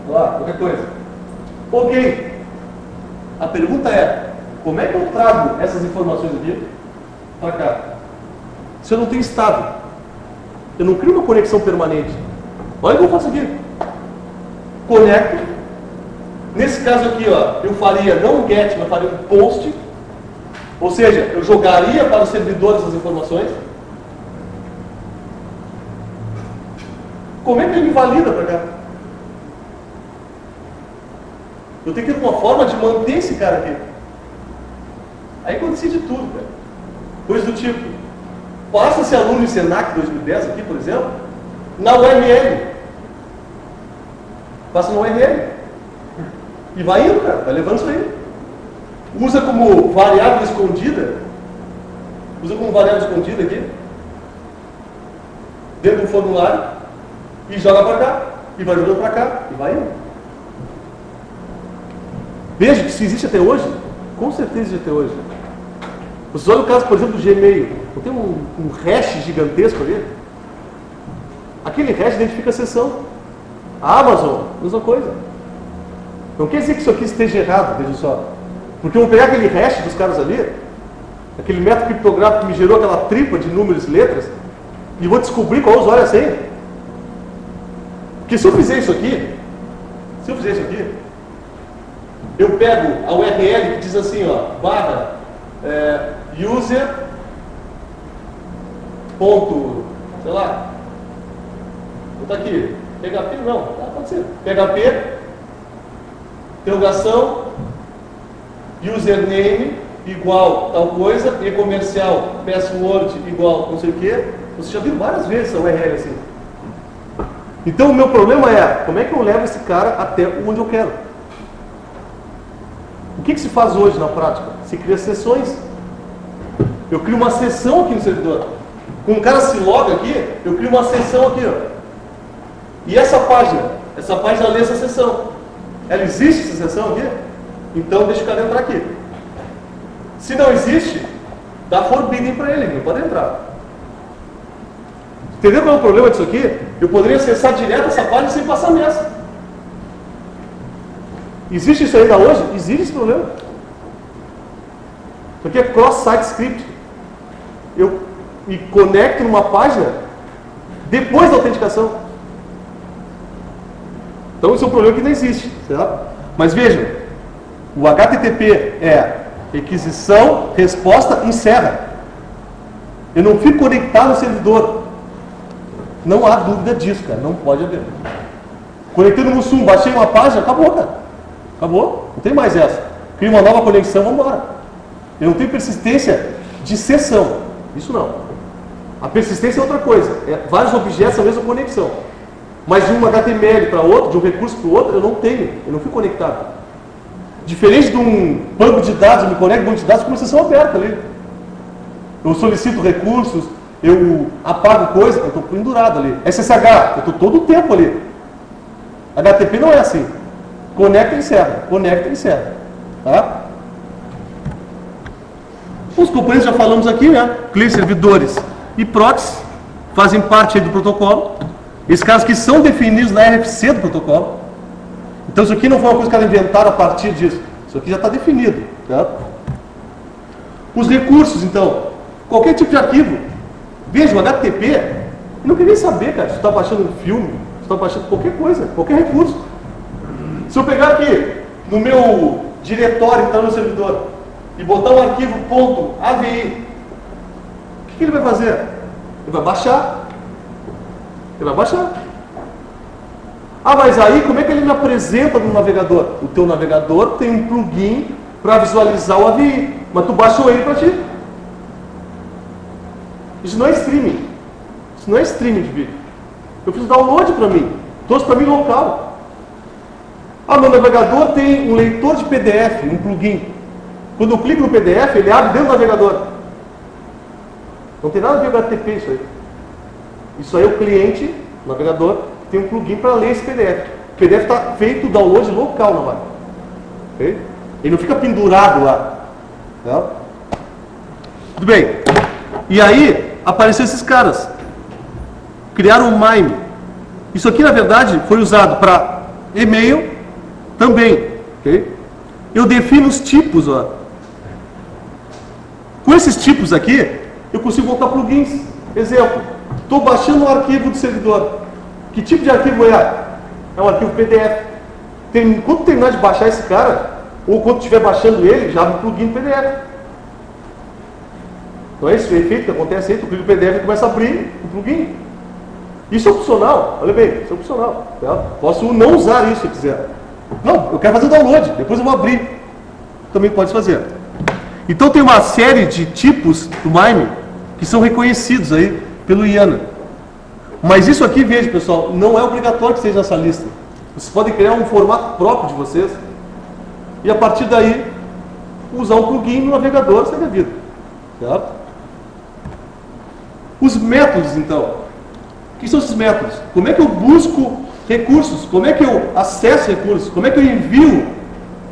Lá, qualquer coisa. Ok. A pergunta é, como é que eu trago essas informações aqui para cá? Se eu não tenho estado, eu não crio uma conexão permanente. Olha o que eu faço aqui. Conecto. Nesse caso aqui, ó, eu faria não um get, mas faria um post. Ou seja, eu jogaria para os servidores as informações. Como é que ele me valida para cá? Eu tenho que ter uma forma de manter esse cara aqui. Aí quando decide tudo, cara. Coisa do tipo, passa-se aluno em Senac 2010 aqui, por exemplo, na URL. Passa na URL. E vai indo, cara, vai levando isso aí. Usa como variável escondida. Usa como variável escondida aqui. Dentro do formulário. E joga para cá. E vai jogando para cá. E vai indo. Veja que se existe até hoje, com certeza existe até hoje. Vocês olham o caso, por exemplo, do Gmail. Não tem um hash gigantesco ali? Aquele hash identifica a sessão. A Amazon, mesma coisa. Não quer dizer que isso aqui esteja errado, veja só. Porque eu vou pegar aquele hash dos caras ali, aquele método criptográfico que me gerou aquela tripa de números e letras, e vou descobrir qual usuário é a senha. Porque se eu fizer isso aqui, eu pego a URL que diz assim, ó, barra user ponto, sei lá, vou botar aqui, PHP, não, pode ser, PHP, interrogação, username igual tal coisa, e comercial, password igual não sei o que. Você já viu várias vezes a URL assim. Então o meu problema é, como é que eu levo esse cara até onde eu quero? O que se faz hoje na prática? Se cria sessões. Eu crio uma sessão aqui no servidor. Quando o cara se loga aqui, eu crio uma sessão aqui, ó. E essa página lê essa sessão. Ela existe essa sessão aqui? Então deixa o cara entrar aqui. Se não existe, dá forbidden para ele, não pode entrar. Entendeu qual é o problema disso aqui? Eu poderia acessar direto essa página sem passar nessa. Existe isso ainda hoje? Existe esse problema. Porque é cross-site script. eu me conecto numa página depois da autenticação. Então esse é um problema que não existe, certo? Mas vejam, o HTTP é requisição, resposta, encerra. Eu não fico conectado no servidor. Não há dúvida disso, cara. Não pode haver. Conectei no Mussum, baixei uma página, acabou, cara. Acabou. Não tem mais essa. Cria uma nova conexão, vamos embora. Eu não tenho persistência de sessão. Isso não. A persistência é outra coisa. Vários objetos são a mesma conexão. Mas de um HTML para outro, de um recurso para o outro, eu não tenho. Eu não fico conectado. Diferente de um banco de dados, eu me conecto no banco de dados com uma sessão aberta ali. Eu solicito recursos, eu apago coisas, eu estou pendurado ali. SSH, eu estou todo o tempo ali. HTTP não é assim. Conecta e encerra. Conecta e encerra. Tá? Os componentes já falamos aqui, né? Clientes, servidores e proxies fazem parte aí do protocolo. Esses caras que são definidos na RFC do protocolo. Então isso aqui não foi uma coisa que ela inventaram a partir disso. Isso aqui já está definido. Tá? Os recursos, então. Qualquer tipo de arquivo. Veja, o HTTP, eu não queria saber, cara, se você está baixando um filme, se você está baixando qualquer coisa, qualquer recurso. Se eu pegar aqui, no meu diretório, então, no servidor, e botar um arquivo .avi, o que ele vai fazer? Ele vai baixar. Ele vai baixar. Ah, mas aí, como é que ele me apresenta no navegador? O teu navegador tem um plugin para visualizar o AVI, mas tu baixou ele para ti. Isso não é streaming. Isso não é streaming de vídeo. Eu preciso download para mim. Trouxe para mim local. Ah, meu navegador tem um leitor de PDF, um plugin. Quando eu clico no PDF, ele abre dentro do navegador. Não tem nada a ver com HTTP isso aí. Isso aí é o cliente, o navegador, tem um plugin para ler esse PDF. O PDF está feito o download local na máquina. Okay? Ele não fica pendurado lá. Tá? Tudo bem. E aí, apareceram esses caras. Criaram um MIME. Isso aqui, na verdade, foi usado para e-mail também. Okay? Eu defino os tipos. Ó. Com esses tipos aqui, eu consigo montar plugins. Exemplo, estou baixando um arquivo do servidor. Que tipo de arquivo é? É um arquivo PDF. Quando terminar de baixar esse cara, ou quando estiver baixando ele, já abre um plugin do PDF. Então é esse efeito que acontece aí, tu clica no PDF e começa a abrir o plugin. Isso é opcional, olha bem, isso é opcional. Tá? Posso não usar isso se quiser. Não, eu quero fazer o download, depois eu vou abrir. Também pode fazer. Então tem uma série de tipos do MIME que são reconhecidos aí pelo IANA. Mas isso aqui, veja pessoal, não é obrigatório que seja nessa lista. Vocês podem criar um formato próprio de vocês e a partir daí usar um plugin no navegador sem vida. Certo? Os métodos, então. O que são esses métodos? Como é que eu busco recursos? Como é que eu acesso recursos? Como é que eu envio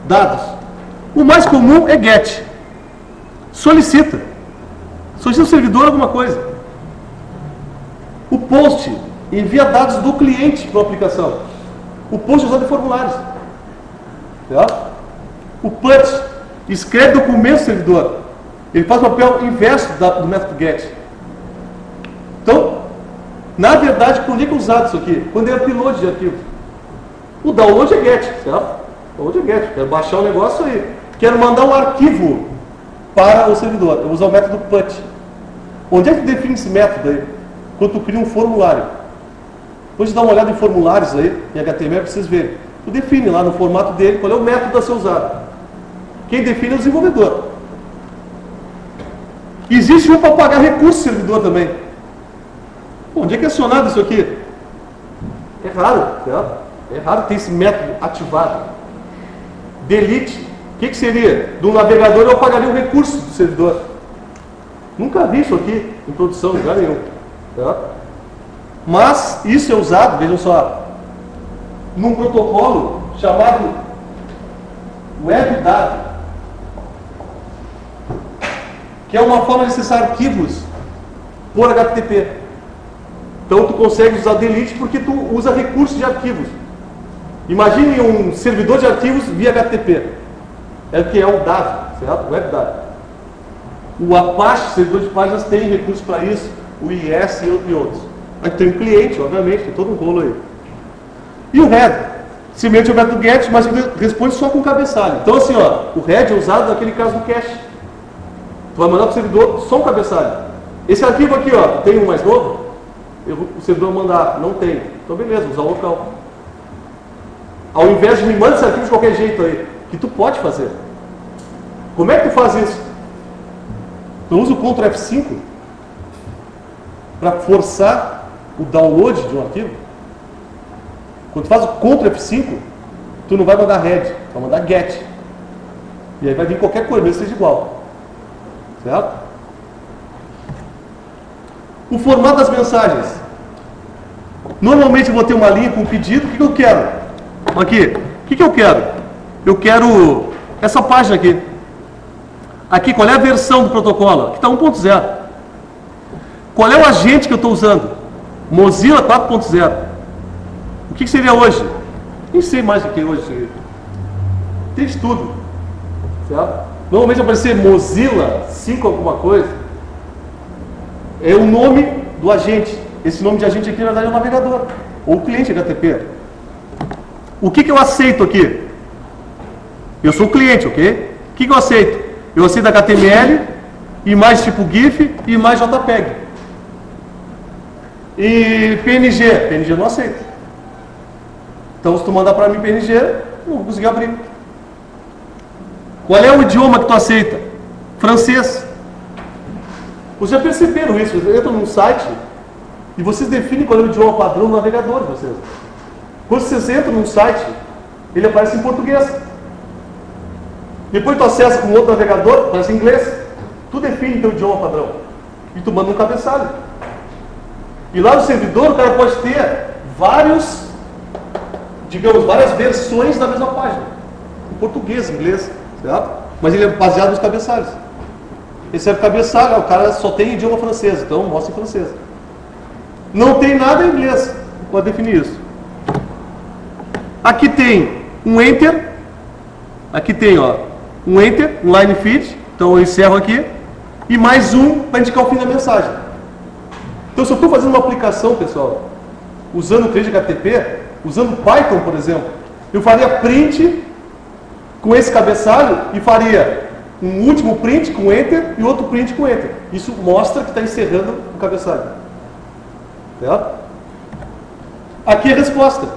dados? O mais comum é GET. Solicita. Solicita ao servidor alguma coisa. O POST envia dados do cliente para a aplicação. O POST é usado em formulários. Certo? O PUT escreve documentos do servidor. Ele faz o papel inverso do método GET. Então, na verdade, quando é que é usado isso aqui? Quando é upload de arquivo. O download é GET, certo? O download é GET. Quero baixar o negócio aí. Quero mandar um arquivo para o servidor. Eu vou usar o método PUT. Onde é que define esse método aí? Quando tu cria um formulário. Depois de dar uma olhada em formulários aí, em HTML, para vocês verem. Tu define lá no formato dele qual é o método a ser usado. Quem define é o desenvolvedor. Existe um para pagar recurso servidor também. Pô, onde é que é acionado isso aqui? É raro, certo? É raro ter esse método ativado. Delete. O que seria? Do navegador eu pagaria um recurso do servidor. Nunca vi isso aqui em produção, em lugar nenhum. Certo? Mas isso é usado, vejam só, num protocolo chamado WebDAV, que é uma forma de acessar arquivos por HTTP. Então tu consegue usar delete porque tu usa recursos de arquivos. Imagine um servidor de arquivos via HTTP. É o que é o DAV, certo? WebDAV. O Apache, servidor de páginas, tem recursos para isso, o IS e outros. Aí tem um cliente, obviamente, tem todo um rolo aí. E o head? Simplesmente é o método get, mas responde só com cabeçalho. Então assim, ó, o head é usado naquele caso do cache. Tu vai mandar para o servidor só um cabeçalho. Esse arquivo aqui, ó, tem um mais novo? O servidor vai mandar, não tem. Então beleza, usar o local. Ao invés de me mandar esse arquivo de qualquer jeito aí, que tu pode fazer. Como é que tu faz isso? Tu usa o Ctrl F5 para forçar o download de um arquivo. Quando tu faz o Ctrl F5, tu não vai mandar head, tu vai mandar get. E aí vai vir qualquer coisa, mesmo que seja igual. Certo? O formato das mensagens. Normalmente eu vou ter uma linha com pedido. O que eu quero? Aqui. O que eu quero? Eu quero essa página aqui. Aqui, qual é a versão do protocolo? Aqui está 1.0. Qual é o agente que eu estou usando? Mozilla 4.0. O que seria hoje? Nem sei mais o que é hoje. Tem de tudo. Certo? Normalmente vai aparecer Mozilla 5 alguma coisa. É o nome do agente. Esse nome de agente aqui, na verdade, é o navegador. Ou o cliente HTTP. O que eu aceito aqui? Eu sou o cliente, ok? O que eu aceito? Eu aceito HTML, imagem tipo GIF e imagem JPEG. E PNG. PNG eu não aceito. Então, se tu mandar para mim PNG, eu não vou conseguir abrir. Qual é o idioma que tu aceita? Francês. Vocês já perceberam isso? Vocês entram num site e vocês definem qual é o idioma padrão do navegador de vocês. Quando vocês entram num site, ele aparece em português. Depois tu acessa com outro navegador, aparece em inglês. Tu define teu idioma padrão. E tu manda um cabeçalho. E lá no servidor o cara pode ter várias versões da mesma página. Em português, em inglês, certo? Mas ele é baseado nos cabeçalhos. Esse é o cabeçalho, o cara só tem idioma francês, então mostra em francês. Não tem nada em inglês, pode definir isso. Aqui tem um enter, aqui tem um enter, um line feed, então eu encerro aqui, e mais um para indicar o fim da mensagem. Então se eu estou fazendo uma aplicação, pessoal, usando o cliente HTTP, usando Python, por exemplo, eu faria print com esse cabeçalho e faria um último print com enter e outro print com enter. Isso mostra que está encerrando o cabeçalho. Certo? Aqui é a resposta.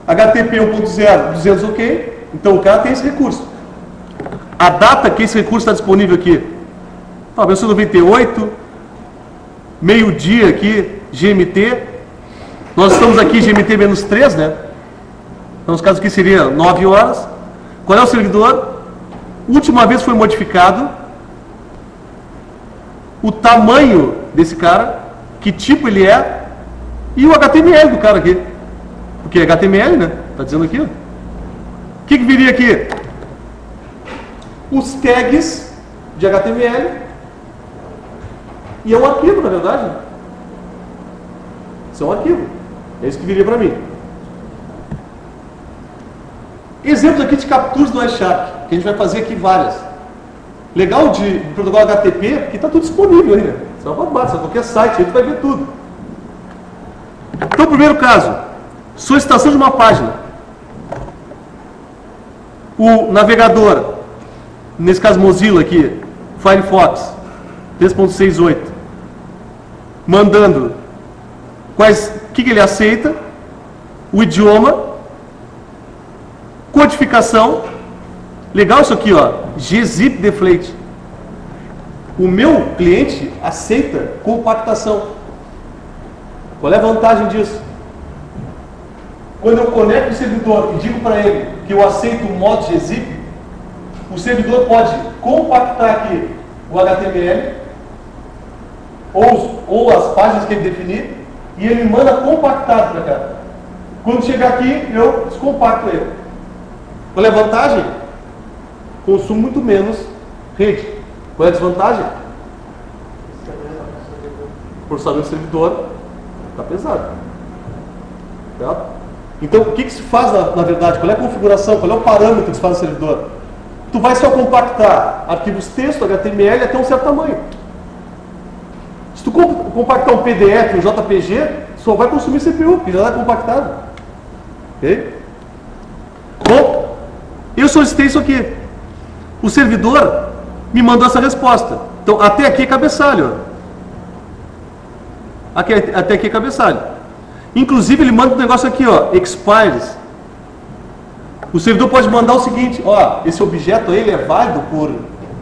HTTP 1.0, 200 OK. Então o cara tem esse recurso. A data que esse recurso está disponível aqui. 1998, meio-dia aqui, GMT. Nós estamos aqui GMT-3, né? Então, nos casos aqui seria 9 horas. Qual é o servidor? Última vez foi modificado. O tamanho desse cara, que tipo ele é, e o HTML do cara aqui. Porque é HTML, né? Está dizendo aqui. O que viria aqui? Os tags de HTML. E é um arquivo, na verdade. Isso é um arquivo. É isso que viria para mim. Exemplos aqui de capturas do iShark, que a gente vai fazer aqui várias. Legal do protocolo HTTP, que está tudo disponível aí, né? Você vai para qualquer site, a gente vai ver tudo. Então, primeiro caso, solicitação de uma página. O navegador, nesse caso Mozilla aqui, Firefox 3.68, mandando o que ele aceita, o idioma, codificação. Legal isso aqui, gzip deflate. O meu cliente aceita compactação. Qual é a vantagem disso? Quando eu conecto o servidor e digo para ele que eu aceito o modo gzip, o servidor pode compactar aqui o HTML ou as páginas que ele definir e ele me manda compactado para cá. Quando chegar aqui, eu descompacto ele. Qual é a vantagem? Consumo muito menos rede. Qual é a desvantagem? O processamento do servidor está pesado. Certo? Então, o que se faz na verdade? Qual é a configuração? Qual é o parâmetro que se faz no servidor? tu vai só compactar arquivos texto, HTML, até um certo tamanho. Se tu compactar um PDF, um JPG, só vai consumir CPU, porque já está compactado. Ok? Bom, eu solicitei isso aqui. O servidor me mandou essa resposta. Então, até aqui é cabeçalho. Até aqui é cabeçalho. Inclusive, ele manda um negócio aqui, ó, expires. O servidor pode mandar o seguinte, ó, esse objeto aí ele é válido por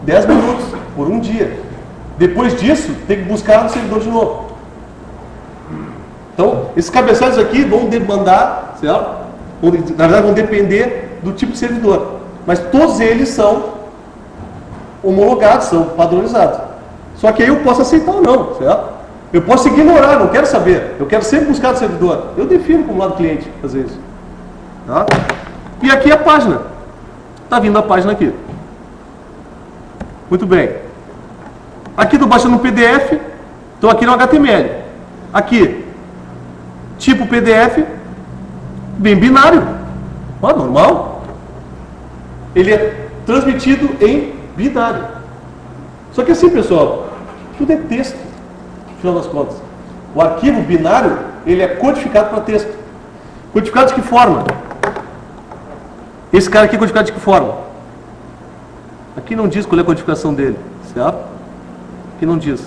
10 minutos, por um dia. Depois disso, tem que buscar no servidor de novo. Então, esses cabeçalhos aqui vão demandar, certo? Na verdade, vão depender do tipo de servidor. Mas todos eles são homologados, são padronizados. Só que aí eu posso aceitar ou não, certo? Eu posso ignorar, não quero saber. Eu quero sempre buscar no servidor. Eu defino como lado cliente fazer isso. Tá? E aqui é a página. Está vindo a página aqui. Muito bem. Aqui estou baixando no PDF. Estou aqui no HTML. Aqui, tipo PDF, bem binário. Ó, normal. Ele é transmitido em binário. Só que assim, pessoal, tudo é texto, no final das contas. O arquivo binário, ele é codificado para texto. Codificado de que forma? Esse cara aqui é codificado de que forma? Aqui não diz qual é a codificação dele, certo? Aqui não diz.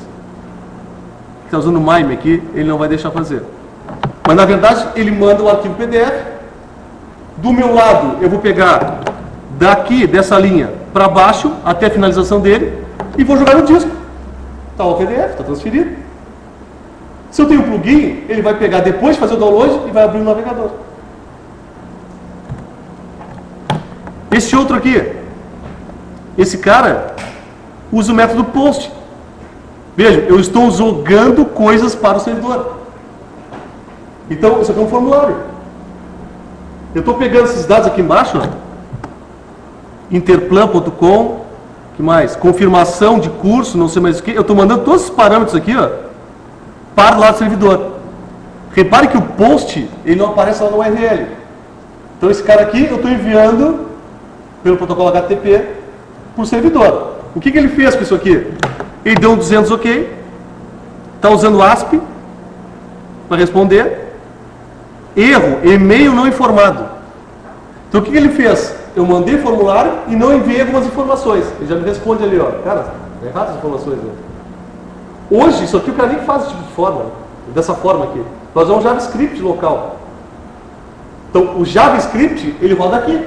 Está usando o MIME aqui, ele não vai deixar fazer. Mas na verdade, ele manda o arquivo PDF. Do meu lado, eu vou pegar daqui, dessa linha, para baixo, até a finalização dele, e vou jogar no disco. Está o PDF, está transferido. Se eu tenho um plugin, ele vai pegar depois de fazer o download e vai abrir o navegador. Esse outro aqui, esse cara, usa o método POST. Veja, eu estou jogando coisas para o servidor. Então, isso aqui é um formulário. Eu estou pegando esses dados aqui embaixo, ó. Interplan.com, que mais? Confirmação de curso, não sei mais o que. Eu estou mandando todos esses parâmetros aqui, ó, para lá do servidor. Repare que o post, ele não aparece lá no URL. Então, esse cara aqui, eu estou enviando pelo protocolo HTTP para o servidor. O que ele fez com isso aqui? Ele deu um 200 OK, está usando ASP para responder. Erro, e-mail não informado. Então o que ele fez? Eu mandei formulário e não enviei algumas informações. Ele já me responde ali, ó, cara, é errado as informações. Né? Hoje, isso aqui o cara nem faz esse tipo de forma, dessa forma aqui. Nós usamos um JavaScript local. Então o JavaScript, ele roda aqui.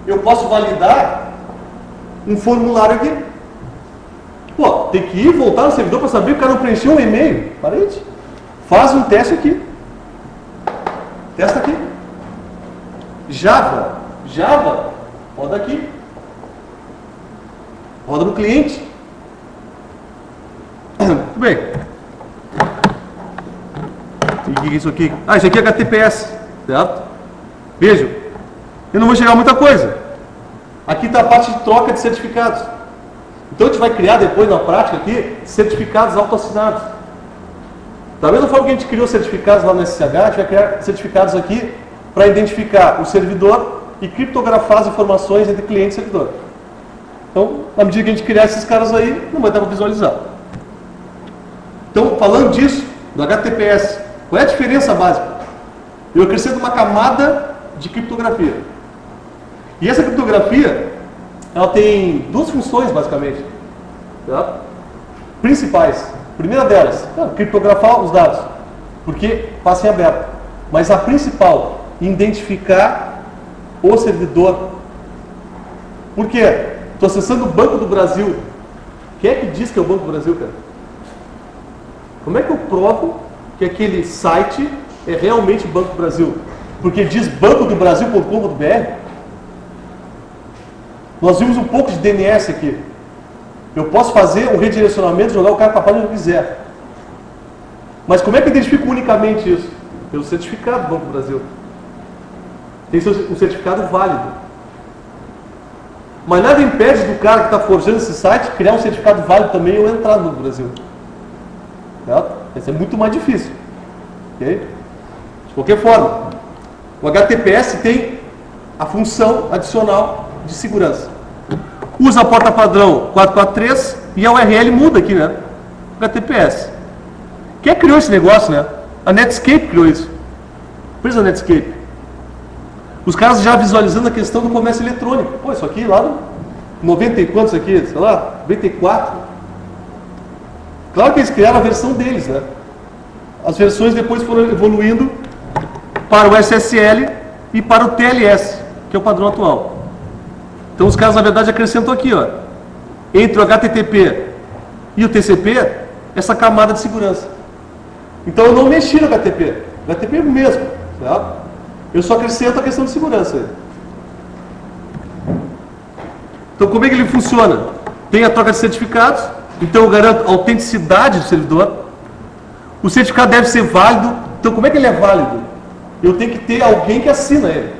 Eu posso validar um formulário aqui. Pô, tem que ir voltar no servidor para saber que o cara não preencheu um e-mail. Parede. Faz um teste aqui. Testa aqui. Java, roda aqui. Roda no cliente. Muito bem. O que é isso aqui? Ah, isso aqui é HTTPS, certo? Veja, eu não vou chegar a muita coisa. Aqui está a parte de troca de certificados. Então a gente vai criar depois na prática aqui certificados autoassinados. Da mesma forma que a gente criou certificados lá no SSH, a gente vai criar certificados aqui para identificar o servidor e criptografar as informações entre cliente e servidor. Então, na medida que a gente criar esses caras aí, não vai dar para visualizar. Então, falando disso, do HTTPS, qual é a diferença básica? Eu acrescento uma camada de criptografia. E essa criptografia, ela tem duas funções, basicamente, tá? Principais. Primeira delas, criptografar os dados, porque passa em aberto. Mas a principal, identificar o servidor. Por quê? Estou acessando o Banco do Brasil. Quem é que diz que é o Banco do Brasil, cara? Como é que eu provo que aquele site é realmente Banco do Brasil? Porque diz bancodobrasil.com.br. Nós vimos um pouco de DNS aqui. Eu posso fazer um redirecionamento e jogar o cara para a página que eu quiser. Mas como é que eu identifico unicamente isso? Pelo certificado do Banco do Brasil. Tem um certificado válido. Mas nada impede do cara que está forjando esse site criar um certificado válido também ou entrar no Brasil. Isso é muito mais difícil. Okay? De qualquer forma, o HTTPS tem a função adicional de segurança. Usa a porta padrão 443 e a URL muda aqui, né? HTTPS. Quem criou esse negócio, né? A Netscape criou isso. Empresa Netscape. Os caras já visualizando a questão do comércio eletrônico. Pô, isso aqui lá no 90 e quantos aqui? Sei lá, 94. Claro que eles criaram a versão deles, né? As versões depois foram evoluindo para o SSL e para o TLS, que é o padrão atual. Então os caras, na verdade, acrescentam aqui, ó, entre o HTTP e o TCP, essa camada de segurança. Então eu não mexi no HTTP. O HTTP é o mesmo, certo? Eu só acrescento a questão de segurança. Então como é que ele funciona? Tem a troca de certificados, então eu garanto a autenticidade do servidor. O certificado deve ser válido. Então como é que ele é válido? Eu tenho que ter alguém que assina ele.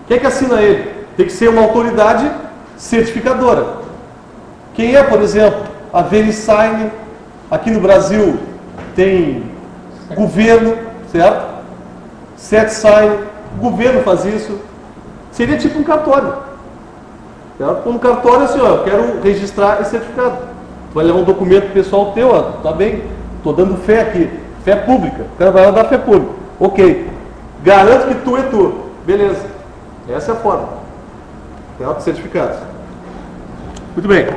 Quem é que assina ele? Tem que ser uma autoridade certificadora. Quem é, por exemplo, a VeriSign? Aqui no Brasil tem governo, certo? SetSign, o governo faz isso. Seria tipo um cartório. Certo? Um cartório assim, ó, eu quero registrar esse certificado. Tu vai levar um documento pessoal teu, ó, tá bem, estou dando fé aqui, fé pública. O cara vai lá dar fé pública. Ok. Garanto que tu é tu. Beleza. Essa é a forma. Certo? Certificados. Muito bem.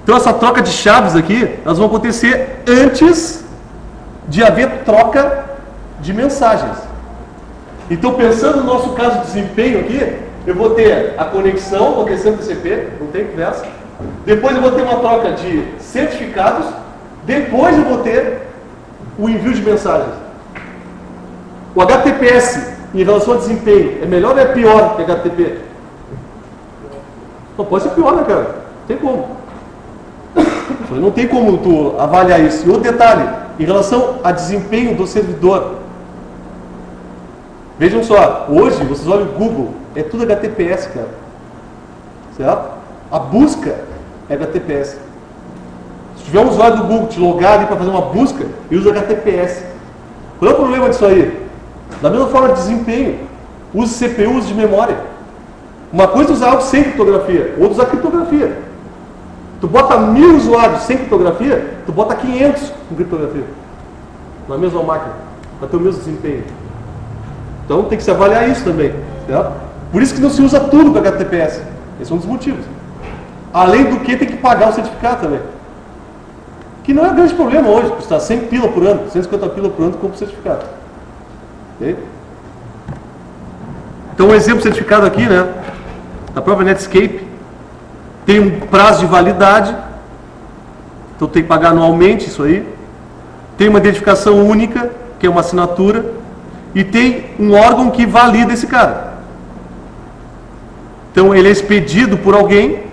Então essa troca de chaves aqui, elas vão acontecer antes de haver troca de mensagens. Então pensando no nosso caso de desempenho aqui, eu vou ter a conexão, vou ter sempre TCP, não tem conversa. Depois eu vou ter uma troca de certificados, depois eu vou ter o envio de mensagens. O HTTPS em relação ao desempenho é melhor ou é pior que HTTP? Não pode ser pior, né, cara? Não tem como. Não tem como tu avaliar isso. E outro detalhe, em relação a desempenho do servidor. Vejam só, hoje vocês olham o Google, é tudo HTTPS, cara. Certo? A busca é HTTPS. Se tiver um usuário do Google te logar ali para fazer uma busca, ele usa HTTPS. Qual é o problema disso aí? Da mesma forma de desempenho, use CPU, use de memória. Uma coisa é usar algo sem criptografia, outra usar criptografia. Tu bota 1000 usuários sem criptografia, tu bota 500 com criptografia. Na mesma máquina, para ter o mesmo desempenho. Então tem que se avaliar isso também. Certo? Por isso que não se usa tudo com HTTPS. Esse é um dos motivos. Além do que tem que pagar o certificado também. Que não é um grande problema hoje, custar 100 pila por ano, 150 pila por ano, compra o certificado. Okay? Então um exemplo certificado aqui, né? Da própria Netscape. Tem um prazo de validade. Então tem que pagar anualmente isso aí. Tem uma identificação única, que é uma assinatura. E tem um órgão que valida esse cara. Então ele é expedido por alguém.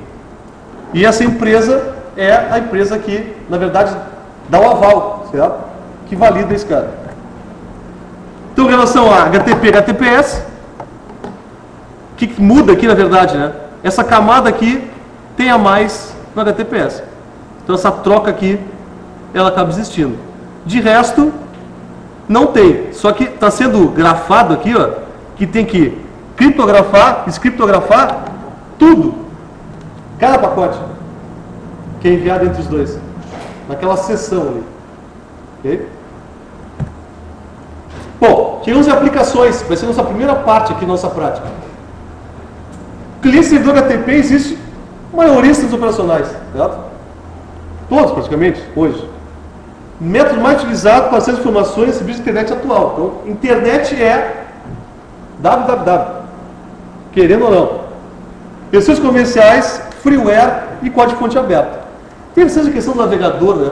E essa empresa é a empresa que, na verdade, dá o aval, certo? Que valida esse cara. Então, em relação a HTTP e HTTPS, o que muda aqui, na verdade, né? Essa camada aqui tem a mais no HTTPS. Então, essa troca aqui, ela acaba existindo. De resto, não tem. Só que está sendo grafado aqui, ó, que tem que criptografar, descriptografar tudo. Cada pacote que é enviado entre os dois. Naquela seção ali. Ok? Bom, chegamos em aplicações. Vai ser a nossa primeira parte aqui, nossa prática. Cliente servidor HTTP existe maioria dos operacionais. Certo? Todos, praticamente, hoje. Método mais utilizado para acesso a informações e serviço de internet atual. Então, internet é www. Querendo ou não. Versões comerciais, freeware e código-fonte aberto. Interessante a questão do navegador, né?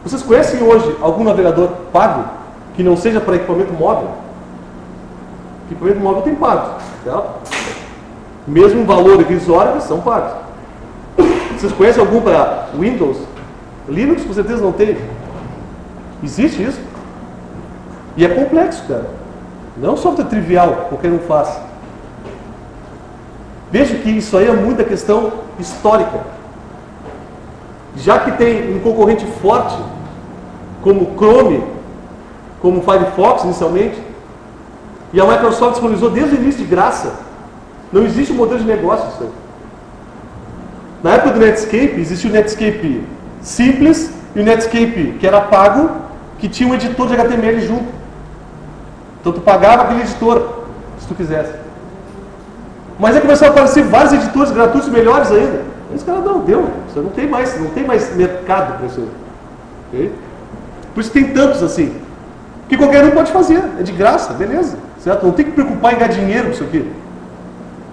Vocês conhecem hoje algum navegador pago que não seja para equipamento móvel? Equipamento móvel tem pagos, certo? Mesmo um valor irrisório, eles são pagos. Vocês conhecem algum para Windows? Linux com certeza não tem. Existe isso? E é complexo, cara. Não é um software trivial, qualquer um faz. Veja que isso aí é muita questão histórica. Já que tem um concorrente forte, como o Chrome, como o Firefox inicialmente, E a Microsoft disponibilizou desde o início de graça. Não existe um modelo de negócio isso aí. Na época do Netscape, existia o Netscape simples e o Netscape que era pago, que tinha um editor de HTML junto. Então tu pagava aquele editor, se tu quisesse. Mas aí começaram a aparecer vários editores gratuitos melhores ainda. Aí os caras, não, deu. Você não tem mais mercado para isso aí. Okay? Por isso tem tantos assim. Que qualquer um pode fazer. É de graça, beleza. Certo? Não tem que preocupar em ganhar dinheiro com isso aqui.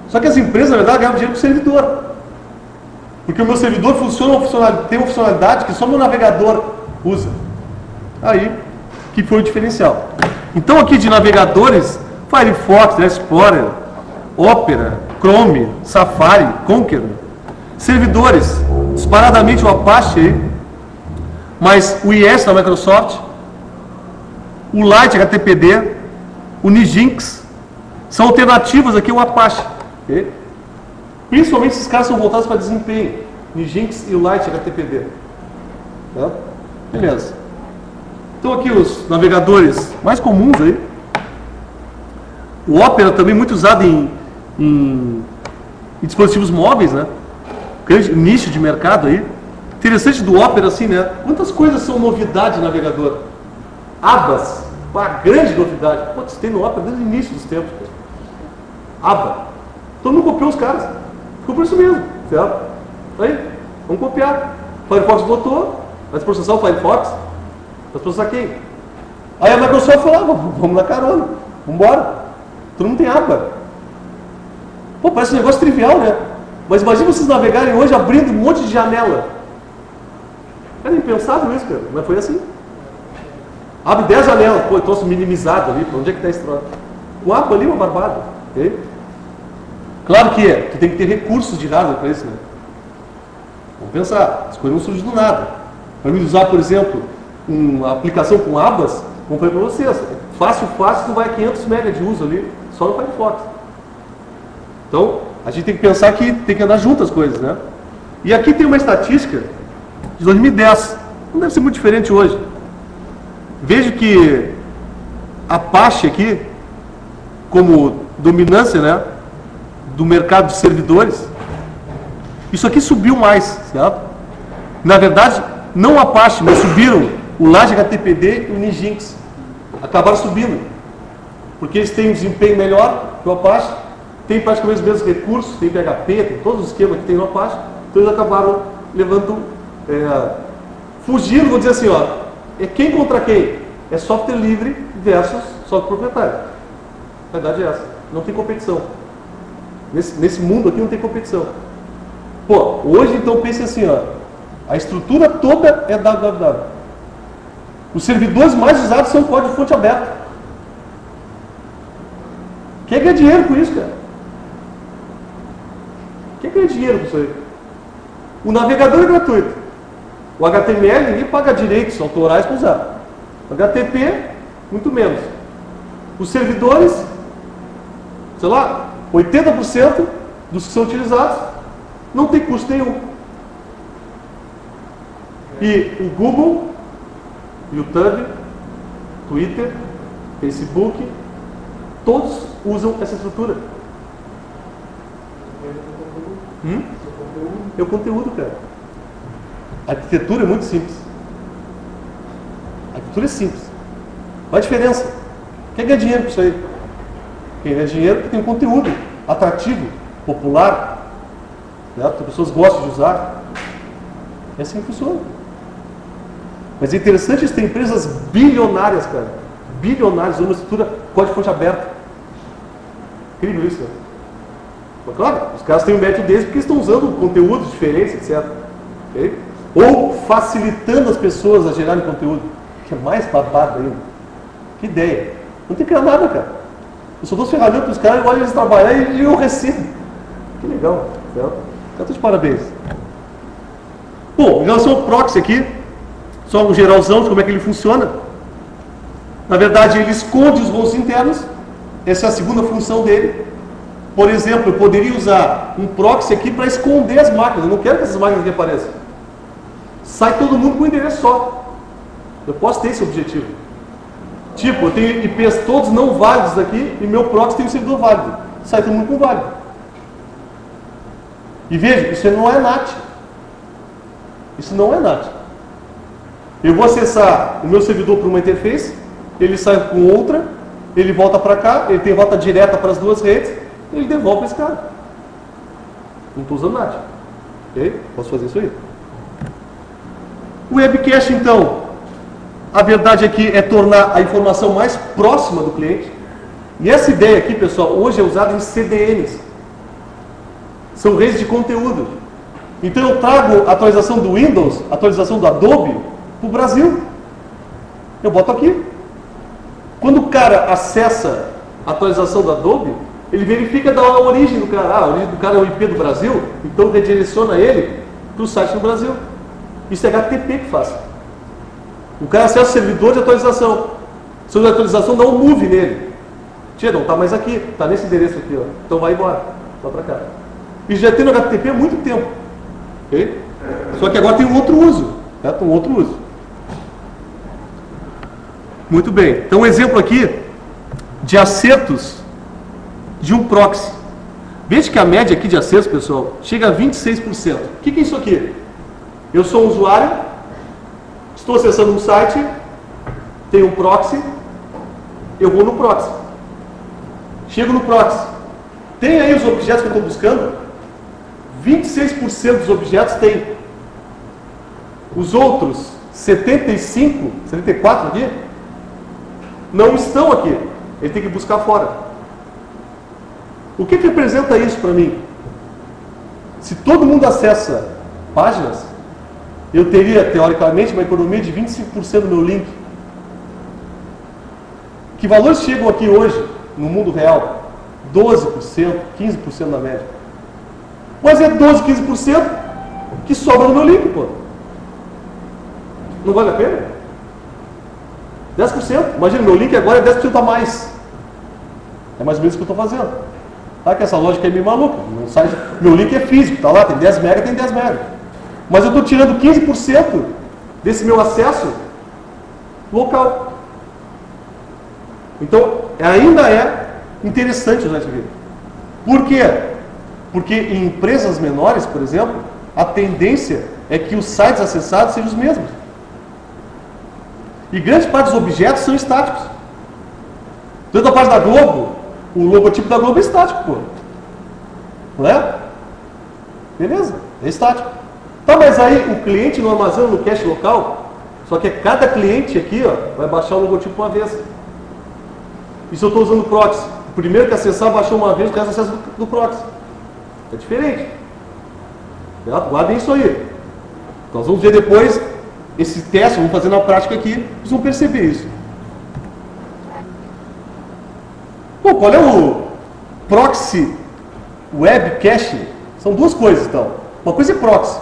Só que as empresas, na verdade, ganham dinheiro com o servidor. Porque o meu servidor tem uma funcionalidade que só meu navegador usa. Aí, que foi o diferencial. Então aqui de navegadores, Firefox, Explorer, Opera, Chrome, Safari, Conqueror. Servidores, disparadamente o Apache aí, mas o IS da Microsoft, o Lite HTTPD, o Nginx, são alternativas aqui ao Apache. Okay? Principalmente esses caras são voltados para desempenho. Nginx e o Lite HTTPD. Tá? Beleza. Então aqui os navegadores mais comuns aí. O Opera também muito usado em dispositivos móveis, né? Grande nicho de mercado aí. Interessante do Opera assim, né? Quantas coisas são novidade no navegador? Abas, uma grande novidade. Putz, tem no Opera desde o início dos tempos. Aba. Todo mundo copiou os caras. Ficou por isso mesmo, certo? Aí, vamos copiar. Firefox botou, vai se processar o Firefox. Vai processar quem? Aí a Microsoft falou, vamos na carona, vamos embora. Todo mundo tem aba. Pô, parece um negócio trivial, né? Mas imagina vocês navegarem hoje abrindo um monte de janela. Era impensável isso, cara, mas foi assim. Abre 10 janelas, pô, eu trouxe minimizado ali, onde é que está esse troço? Um aba ali, uma barbada. Okay? Claro que tu tem que ter recursos de hardware para isso, né? Vamos pensar, as coisas não surgem do nada. Para mim usar, por exemplo, uma aplicação com abas, como falei para vocês, fácil, tu vai a 500 MB de uso ali, só no Firefox. Então, a gente tem que pensar que tem que andar junto as coisas, né? E aqui tem uma estatística de 2010, não deve ser muito diferente hoje. Vejo que a Apache aqui, como dominância, né, do mercado de servidores, isso aqui subiu mais, certo? Na verdade, não o Apache, mas subiram o Lite HTTPD e o Nginx. Acabaram subindo, porque eles têm um desempenho melhor que o Apache, tem praticamente os mesmos recursos, tem PHP, tem todos os esquemas que tem no Apache, então eles acabaram levando, fugindo, vou dizer assim, ó, é quem contra quem? É software livre versus software proprietário. A verdade é essa, não tem competição. Nesse mundo aqui não tem competição. Pô, hoje então pense assim, ó, a estrutura toda é www. Os servidores mais usados são código-fonte aberto. Quem ganha dinheiro com isso, cara? Quem ganha dinheiro com isso aí? O navegador é gratuito. O HTML ninguém paga direitos autorais para usar. O HTTP, muito menos. Os servidores, sei lá, 80% dos que são utilizados não tem custo nenhum. E o Google, YouTube, Twitter, Facebook, todos usam essa estrutura. É o conteúdo, cara. A arquitetura é muito simples. A arquitetura é simples. Qual a diferença? Quem ganha dinheiro com isso aí? Quem ganha dinheiro porque tem um conteúdo atrativo, popular, né? Que as pessoas gostam de usar. É assim que funciona. Mas é interessante isso, tem empresas bilionárias, cara. Bilionárias, usando uma estrutura código-fonte aberto. Incrível isso, né? Mas, claro, os caras têm um método deles porque estão usando conteúdos diferentes, etc. Okay? Ou facilitando as pessoas a gerarem conteúdo. Que é mais babado ainda. Que ideia. Não tem que criar nada, cara. Eu só dou as ferramentas para os caras, eu olho eles trabalhar e eu recebo. Que legal. Então, de parabéns. Bom, em relação ao proxy aqui, só um geralzão de como é que ele funciona. Na verdade, ele esconde os rolos internos. Essa é a segunda função dele. Por exemplo, eu poderia usar um proxy aqui para esconder as máquinas. Eu não quero que essas máquinas aqui apareçam. Sai todo mundo com um endereço só. Eu posso ter esse objetivo. Tipo, eu tenho IPs todos não válidos aqui e meu proxy tem um servidor válido. Sai todo mundo com válido. E veja, isso não é NAT. Isso não é NAT. Eu vou acessar o meu servidor por uma interface, ele sai com outra, ele volta para cá, ele tem rota direta para as duas redes, e ele devolve esse cara. Não estou usando NAT. Ok? Posso fazer isso aí. O Webcache, então, a verdade aqui é tornar a informação mais próxima do cliente. E essa ideia aqui, pessoal, hoje é usada em CDNs. São redes de conteúdo. Então eu trago a atualização do Windows, a atualização do Adobe, para o Brasil. Eu boto aqui. Quando o cara acessa a atualização do Adobe, ele verifica da origem do cara. Ah, a origem do cara é o IP do Brasil, então redireciona ele para o site do Brasil. Isso é HTTP que faz. O cara acessa o servidor de atualização. O servidor de atualização dá um move nele. Tia, não está mais aqui, está nesse endereço aqui, ó. Então vai embora, vai para cá. E já tem no HTTP há muito tempo. Okay? Só que agora tem um outro uso. Né? Tem um outro uso. Muito bem. Então um exemplo aqui de acertos de um proxy. Veja que a média aqui de acertos, pessoal, chega a 26%. O que é isso aqui? Eu sou um usuário, estou acessando um site, tem um proxy, eu vou no proxy. Chego no proxy. Tem aí os objetos que eu estou buscando? 26% dos objetos tem. Os outros 75, 74 aqui, não estão aqui. Ele tem que buscar fora. O que representa isso para mim? Se todo mundo acessa páginas, eu teria, teoricamente, uma economia de 25% do meu link. Que valores chegam aqui hoje, no mundo real? 12%, 15% na média. Mas é 12, 15% que sobra no meu link, pô. Não vale a pena? 10%. Imagina, meu link agora é 10% a mais. É mais ou menos o que eu estou fazendo. Tá? Que essa lógica é meio maluca. Meu link é físico, tá lá, tem 10 MB, tem 10 MB. Mas eu estou tirando 15% desse meu acesso local. Então, ainda é interessante usar isso aqui. Por quê? Porque em empresas menores, por exemplo, a tendência é que os sites acessados sejam os mesmos. E grande parte dos objetos são estáticos. Dentro da parte da Globo, o logotipo da Globo é estático, pô. Não é? Beleza, é estático. Tá, mas aí o cliente não armazena no cache local, só que cada cliente aqui, ó, vai baixar o logotipo uma vez. E se eu estou usando o proxy? O primeiro que acessar baixou uma vez, o resto acessa do proxy. É diferente. Guardem isso aí. Nós vamos ver depois esse teste, vamos fazer na prática aqui, vocês vão perceber isso. Bom, qual é o proxy web cache? São duas coisas, então. Uma coisa é proxy,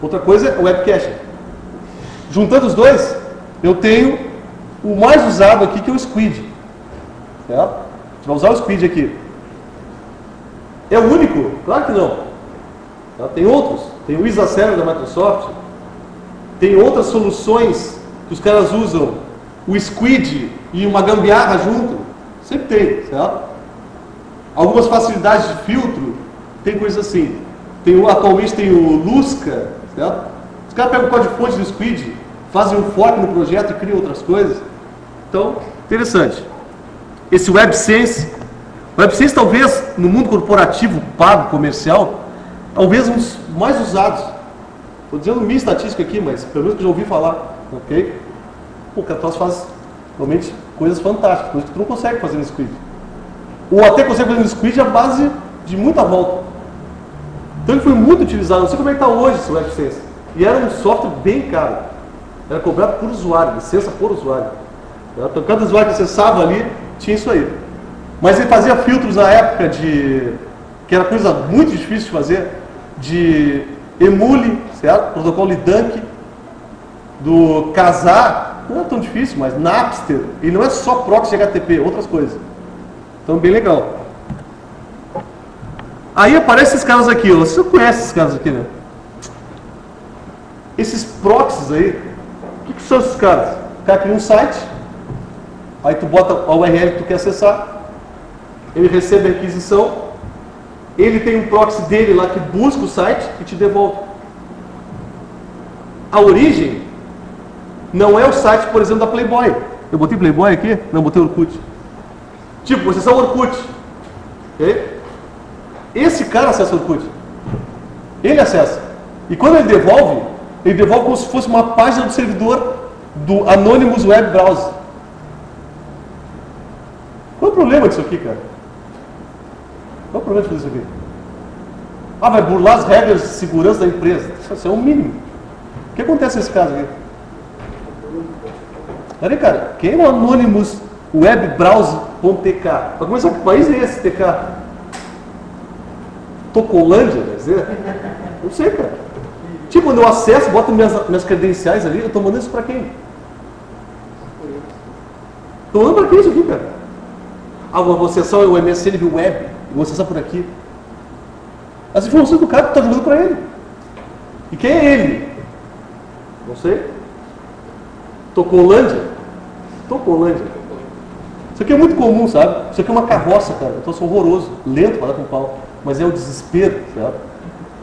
outra coisa é web cache. Juntando os dois, eu tenho o mais usado aqui, que é o Squid. Certo? A gente vai usar o Squid aqui. É o único? Claro que não. Tá? Tem outros. Tem o ISA Server da Microsoft. Tem outras soluções que os caras usam. O Squid e uma gambiarra junto. Sempre tem, certo? Algumas facilidades de filtro. Tem coisas assim. Atualmente tem o Lusca, certo? Os caras pegam o código-fonte do Squid, fazem um fork no projeto e criam outras coisas. Então, interessante. Esse WebSense. O WebSense talvez, no mundo corporativo, pago, comercial, talvez um dos mais usados. Estou dizendo minha estatística aqui, mas pelo menos que eu já ouvi falar. Ok? O Catos faz realmente coisas fantásticas, coisas que tu não consegue fazer no Squid. Ou até consegue fazer no Squid à base de muita volta. Então ele foi muito utilizado. Não sei como é que está hoje esse WebSense. E era um software bem caro. Era cobrado por usuário, licença por usuário. Então cada usuário que acessava ali tinha isso aí. Mas ele fazia filtros na época que era coisa muito difícil de fazer, de Emule, certo? Protocolo Dunk, do Kazaa, não é tão difícil, mas Napster, e não é só proxy HTTP, outras coisas. Então, bem legal. Aí aparecem esses caras aqui, você conhece esses caras aqui, né? Esses proxies aí, o que são esses caras? O cara cria um site, aí tu bota a URL que tu quer acessar, ele recebe a requisição, ele tem um proxy dele lá que busca o site e te devolve. A origem não é o site, por exemplo, da Playboy. Eu botei Playboy aqui? Não, botei Orkut. Tipo, você acessa o Orkut. Okay? Esse cara acessa o Orkut. Ele acessa. E quando ele devolve como se fosse uma página do servidor do Anonymous Web Browser. Qual é o problema disso aqui, cara? Qual é o problema de fazer isso aqui? Ah, vai burlar as regras de segurança da empresa. Isso é o mínimo. O que acontece nesse caso aqui? Peraí, cara, quem é o Anonymous Web Browser.tk? Para começar, que país é esse, TK? Tocolândia, quer dizer? Não sei, cara. Tipo, quando eu acesso, boto minhas credenciais ali, eu estou mandando isso para quem? Estou mandando para quem isso aqui, cara? Ah, vou acessar o MSN via web, vou acessar por aqui. As informações do cara tu está jogando para ele. E quem é ele? Não sei. Tocolândia? Tocolândia. Isso aqui é muito comum, sabe? Isso aqui é uma carroça, cara. Eu sou horroroso, lento para dar com pau. Mas é o desespero, sabe?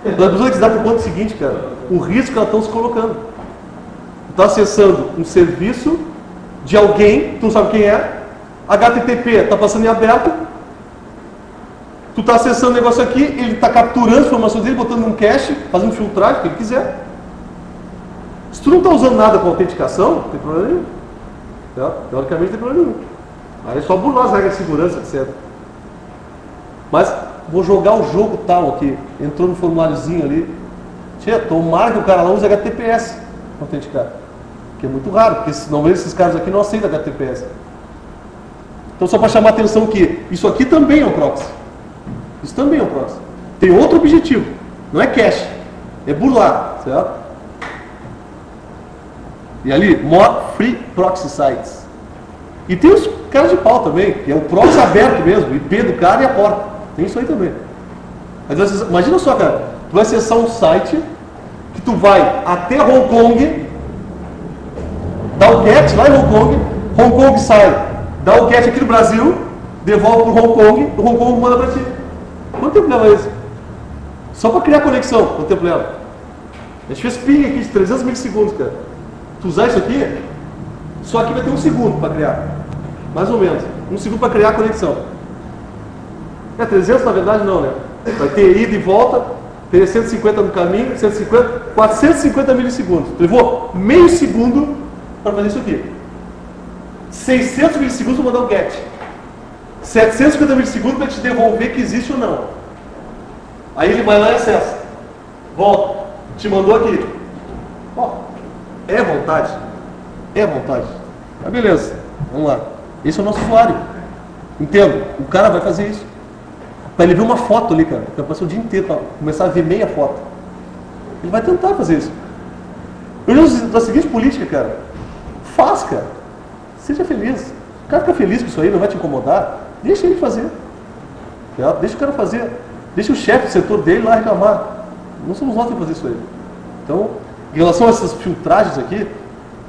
As pessoas que se dá por conta do seguinte, cara, o risco que elas estão se colocando. Tu está acessando um serviço de alguém, tu não sabe quem é, HTTP, está passando em aberto, tu está acessando o negócio aqui, ele está capturando as informações dele, botando num cache, fazendo filtragem, o que ele quiser. Se tu não está usando nada com autenticação, não tem problema nenhum. Teoricamente não tem problema nenhum. Aí é só burlar as regras de segurança, etc. Mas vou jogar o jogo tal aqui, entrou no formuláriozinho ali. Tia, tomara que o cara lá use HTTPS para autenticar. Que é muito raro, porque senão esses caras aqui não aceitam HTTPS. Então só para chamar a atenção que isso aqui também é um proxy. Isso também é um proxy. Tem outro objetivo, não é cache, é burlar, certo? E ali, more free proxy sites. E tem os caras de pau também, que é o proxy aberto mesmo, o IP do cara e a porta. Tem isso aí também. Mas imagina só, cara, tu vai acessar um site que tu vai até Hong Kong, dá o get lá em Hong Kong sai, dá o get aqui no Brasil, devolve para o Hong Kong manda para ti. Quanto tempo leva isso? Só para criar conexão, quanto tempo leva? A gente fez ping aqui de 300 milissegundos, cara. Tu usar isso aqui, só aqui vai ter 1 segundo para criar. Mais ou menos. 1 segundo para criar a conexão. 300 na verdade não, né? Vai ter ida e volta, ter 150 no caminho, 150, 450 milissegundos. Tu levou meio segundo para fazer isso aqui. 600 milissegundos para mandar um get. 750 milissegundos para te devolver que existe ou não. Aí ele vai lá e acessa. Volta. Te mandou aqui. Ó, é vontade. É vontade. Tá, beleza. Vamos lá. Esse é o nosso usuário. Entendo. O cara vai fazer isso. Para ele ver uma foto ali, cara. Vai passar o dia inteiro para começar a ver meia foto. Ele vai tentar fazer isso. Eu uso da seguinte política, cara. Faz, cara. Seja feliz. O cara fica feliz com isso aí, não vai te incomodar. Deixa ele fazer. Deixa o cara fazer. Deixa o chefe do setor dele lá reclamar. Não somos nós que fazer isso aí. Então, em relação a essas filtragens aqui,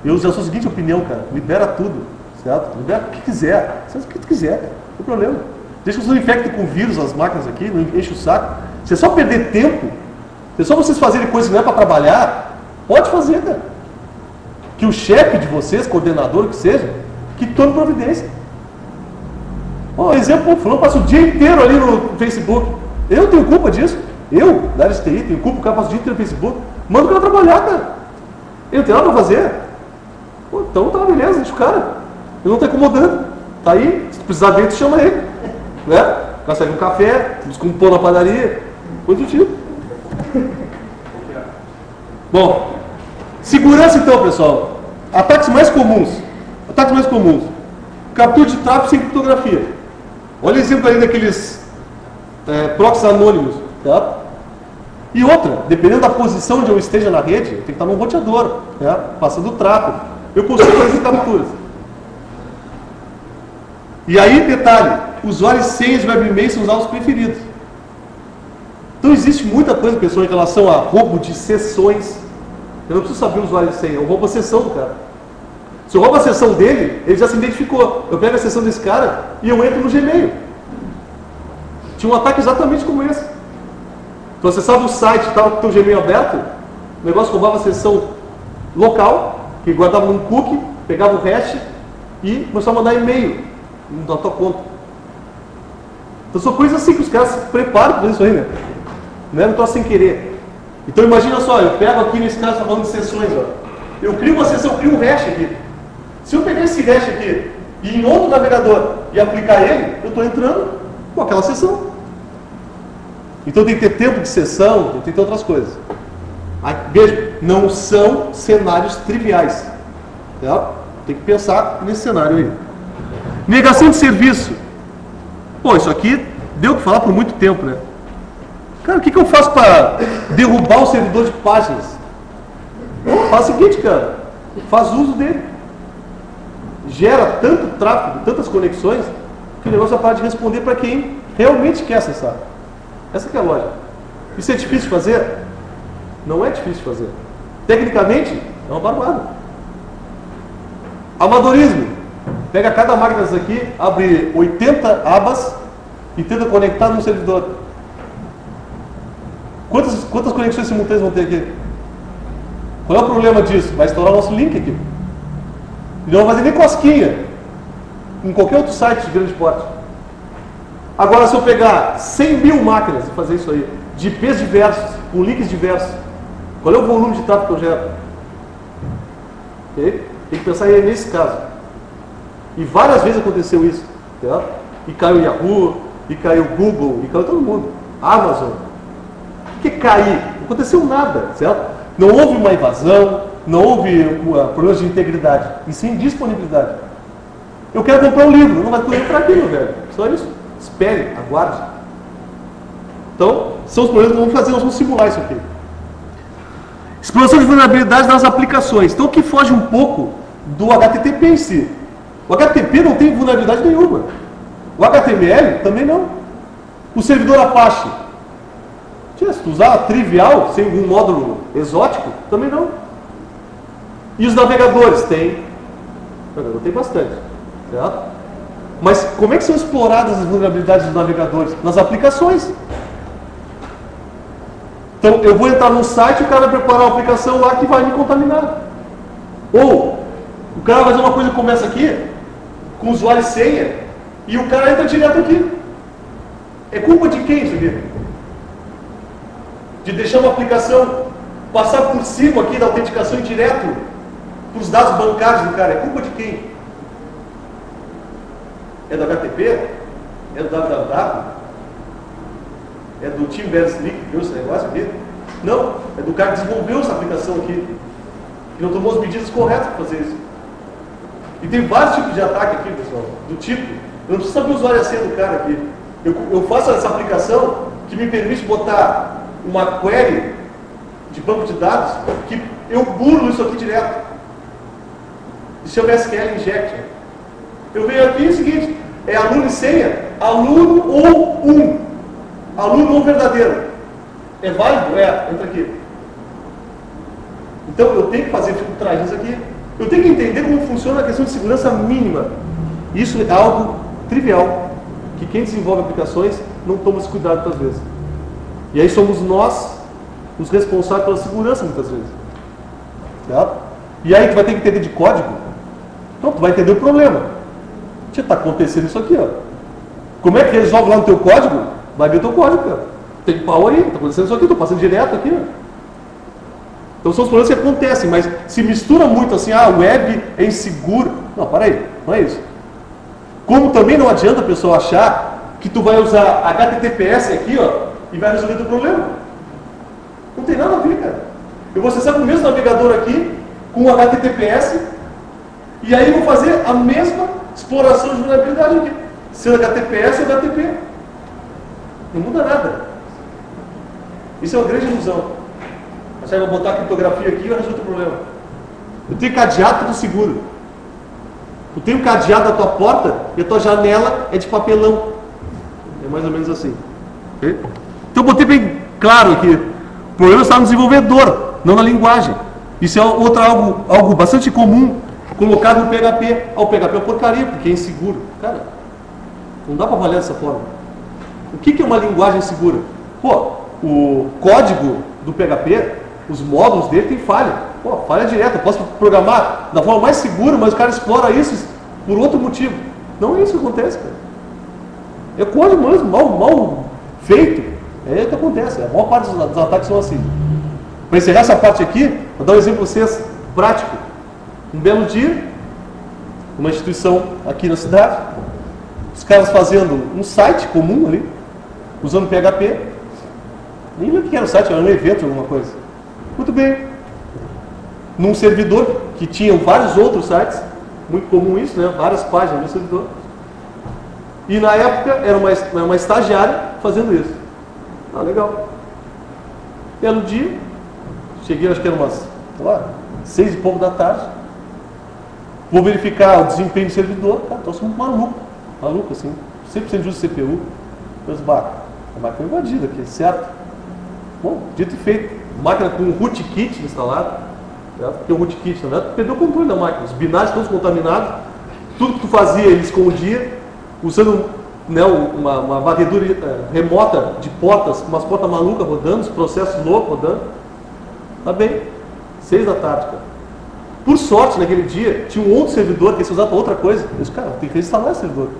eu já sou a seguinte opinião, cara. Libera tudo. Certo? Libera o que quiser. Faz o que tu quiser, cara. Não tem problema. Deixa que vocês infectem com vírus as máquinas aqui, não enche o saco. Se é só perder tempo, se é só vocês fazerem coisas que não é para trabalhar, pode fazer, cara. Que o chefe de vocês, coordenador que seja, que tome providência. Exemplo, o fulano passa o dia inteiro ali no Facebook. Eu tenho culpa disso. Eu, da área de TI, tenho culpa, o cara passa o dia inteiro no Facebook. Manda o cara trabalhar, cara. Ele não tem nada para fazer. Pô, então tá, beleza, deixa o cara. Ele não está incomodando. Tá aí, se precisar dele, tu chama ele. Né? Consegue um café, busca um pão na padaria. Coisa do tipo. Bom, segurança então, pessoal. Ataques mais comuns. Ataques mais comuns. Captura de tráfego sem criptografia. Olha o exemplo aí daqueles proxies anônimos. Tá? E outra, dependendo da posição onde eu esteja na rede, eu tenho que estar num roteador, passando o tráfego. Eu consigo fazer capturas. E aí, detalhe, usuários e senhas de web e-mail são os preferidos. Então existe muita coisa, pessoal, em relação a roubo de sessões. Eu não preciso saber o usuário e senha, eu roubo a sessão do cara. Se eu roubo a sessão dele, ele já se identificou. Eu pego a sessão desse cara e eu entro no Gmail. Tinha um ataque exatamente como esse. Então você sabe o site, estava com o teu Gmail aberto, o negócio roubava a sessão local, que guardava num cookie, pegava o hash e começava a mandar e-mail na tua conta. Então são coisas assim que os caras se preparam para fazer isso aí, né? Não é um troço sem querer. Então imagina só, eu pego aqui nesse caso, está falando de sessões, ó. Eu crio uma sessão, eu crio um hash aqui. Se eu pegar esse hash aqui e em outro navegador e aplicar ele, eu estou entrando com aquela sessão. Então tem que ter tempo de sessão, tem que ter outras coisas. Aí, veja, não são cenários triviais. Tá? Tem que pensar nesse cenário aí. Negação de serviço. Pô, isso aqui deu o que falar por muito tempo, né? Cara, o que eu faço para derrubar o servidor de páginas? Faz o seguinte, cara. Faz uso dele. Gera tanto tráfego, tantas conexões, que o negócio vai parar de responder para quem realmente quer acessar. Essa que é a lógica. Isso é difícil de fazer? Não é difícil de fazer. Tecnicamente, é uma barbada. Amadorismo. Pega cada máquina dessas aqui, abre 80 abas e tenta conectar num servidor. Quantas conexões simultâneas vão ter aqui? Qual é o problema disso? Vai estourar o nosso link aqui. E não vai fazer nem cosquinha em qualquer outro site de grande porte. Agora, se eu pegar 100 mil máquinas e fazer isso aí, de IPs diversos, com links diversos, qual é o volume de tráfego que eu gero? Okay? Tem que pensar aí nesse caso. E várias vezes aconteceu isso. Tá? E caiu o Yahoo, e caiu o Google, e caiu todo mundo. Amazon. O que é cair? Não aconteceu nada, certo? Não houve uma invasão, não houve problemas de integridade, e sim disponibilidade. Eu quero comprar um livro, não vai poder para aqui, meu velho. Só isso. Espere, aguarde. Então, são os problemas que vamos fazer, nós vamos simular isso aqui. Exploração de vulnerabilidade nas aplicações. Então, o que foge um pouco do HTTP em si. O HTTP não tem vulnerabilidade nenhuma. O HTML também não. O servidor Apache. Se tu usar trivial, sem algum módulo exótico, também não. E os navegadores? Tem. Tem bastante. Certo? Mas como é que são exploradas as vulnerabilidades dos navegadores? Nas aplicações. Então, eu vou entrar num site e o cara vai preparar uma aplicação lá que vai me contaminar. Ou, o cara vai fazer uma coisa como essa aqui, com usuário e senha, e o cara entra direto aqui. É culpa de quem isso aqui? De deixar uma aplicação passar por cima aqui da autenticação direto para os dados bancários do cara. É culpa de quem? É do HTTP? É do www? É do Tim Berners-Lee que criou esse negócio aqui? Não, é do cara que desenvolveu essa aplicação aqui, que não tomou as medidas corretas para fazer isso. E tem vários tipos de ataque aqui, pessoal, do tipo, eu não preciso saber o usuário e a senha do cara aqui. Eu faço essa aplicação que me permite botar uma query de banco de dados que eu burlo isso aqui direto. Isso chama SQL Injection. Eu venho aqui e é o seguinte, é aluno e senha, aluno ou um. Aluno ou verdadeiro. É válido? É, entra aqui. Então eu tenho que fazer filtragens aqui. Eu tenho que entender como funciona a questão de segurança mínima. Isso é algo trivial, que quem desenvolve aplicações não toma esse cuidado muitas vezes. E aí somos nós os responsáveis pela segurança muitas vezes. Certo? E aí tu vai ter que entender de código. Então tu vai entender o problema. Está acontecendo isso aqui, ó. Como é que resolve lá no teu código? Vai ver o teu código, cara. Tem pau aí, está acontecendo isso aqui, estou passando direto aqui, ó. Então são os problemas que acontecem, mas se mistura muito assim, a web é insegura. Não, para aí, não é isso. Como também não adianta a pessoa achar que tu vai usar HTTPS aqui, ó, e vai resolver o teu problema. Não tem nada a ver, cara. Eu vou acessar com o mesmo navegador aqui, com o HTTPS, e aí eu vou fazer a mesma exploração de vulnerabilidade aqui. Sendo HTTPS ou HTTP. Não muda nada. Isso é uma grande ilusão. Você vai botar a criptografia aqui e vai resolver o problema. Eu tenho cadeado do seguro. Eu tenho cadeado da tua porta e a tua janela é de papelão. É mais ou menos assim. Okay? Então eu botei bem claro aqui. O problema está no desenvolvedor, não na linguagem. Isso é algo bastante comum colocado no PHP. O PHP é uma porcaria, porque é inseguro. Cara, não dá para avaliar dessa forma. O que é uma linguagem segura? Pô, o código do PHP, os módulos dele tem falha. Pô, falha direta. Eu posso programar da forma mais segura, mas o cara explora isso por outro motivo. Não é isso que acontece, cara. É código mesmo, mal feito. É o que acontece. A maior parte dos ataques são assim. Para encerrar essa parte aqui, vou dar um exemplo para vocês, prático. Um belo dia, uma instituição aqui na cidade, os caras fazendo um site comum ali, usando PHP. Nem lembro o que era o site, era um evento, alguma coisa. Muito bem. Num servidor que tinha vários outros sites, muito comum isso, né? Várias páginas no servidor. E na época era uma estagiária fazendo isso. Ah, legal. Belo dia, cheguei, acho que era umas, sei lá, 6 e pouco da tarde. Vou verificar o desempenho do servidor. Cara, trouxe um maluco assim, 100% de uso de CPU. Meus a máquina invadida aqui, certo? Bom, dito e feito. Máquina com rootkit instalado. Certo? Porque o rootkit, na verdade, perdeu o controle da máquina. Os binários todos contaminados. Tudo que tu fazia, ele escondia. Usando, né, uma varredura remota de portas, umas portas malucas rodando, os processos loucos rodando. Tá bem. 6 da tarde, cara. Por sorte, naquele dia, tinha um outro servidor que ia ser usado para outra coisa. Eu disse, cara, tem que reinstalar esse servidor.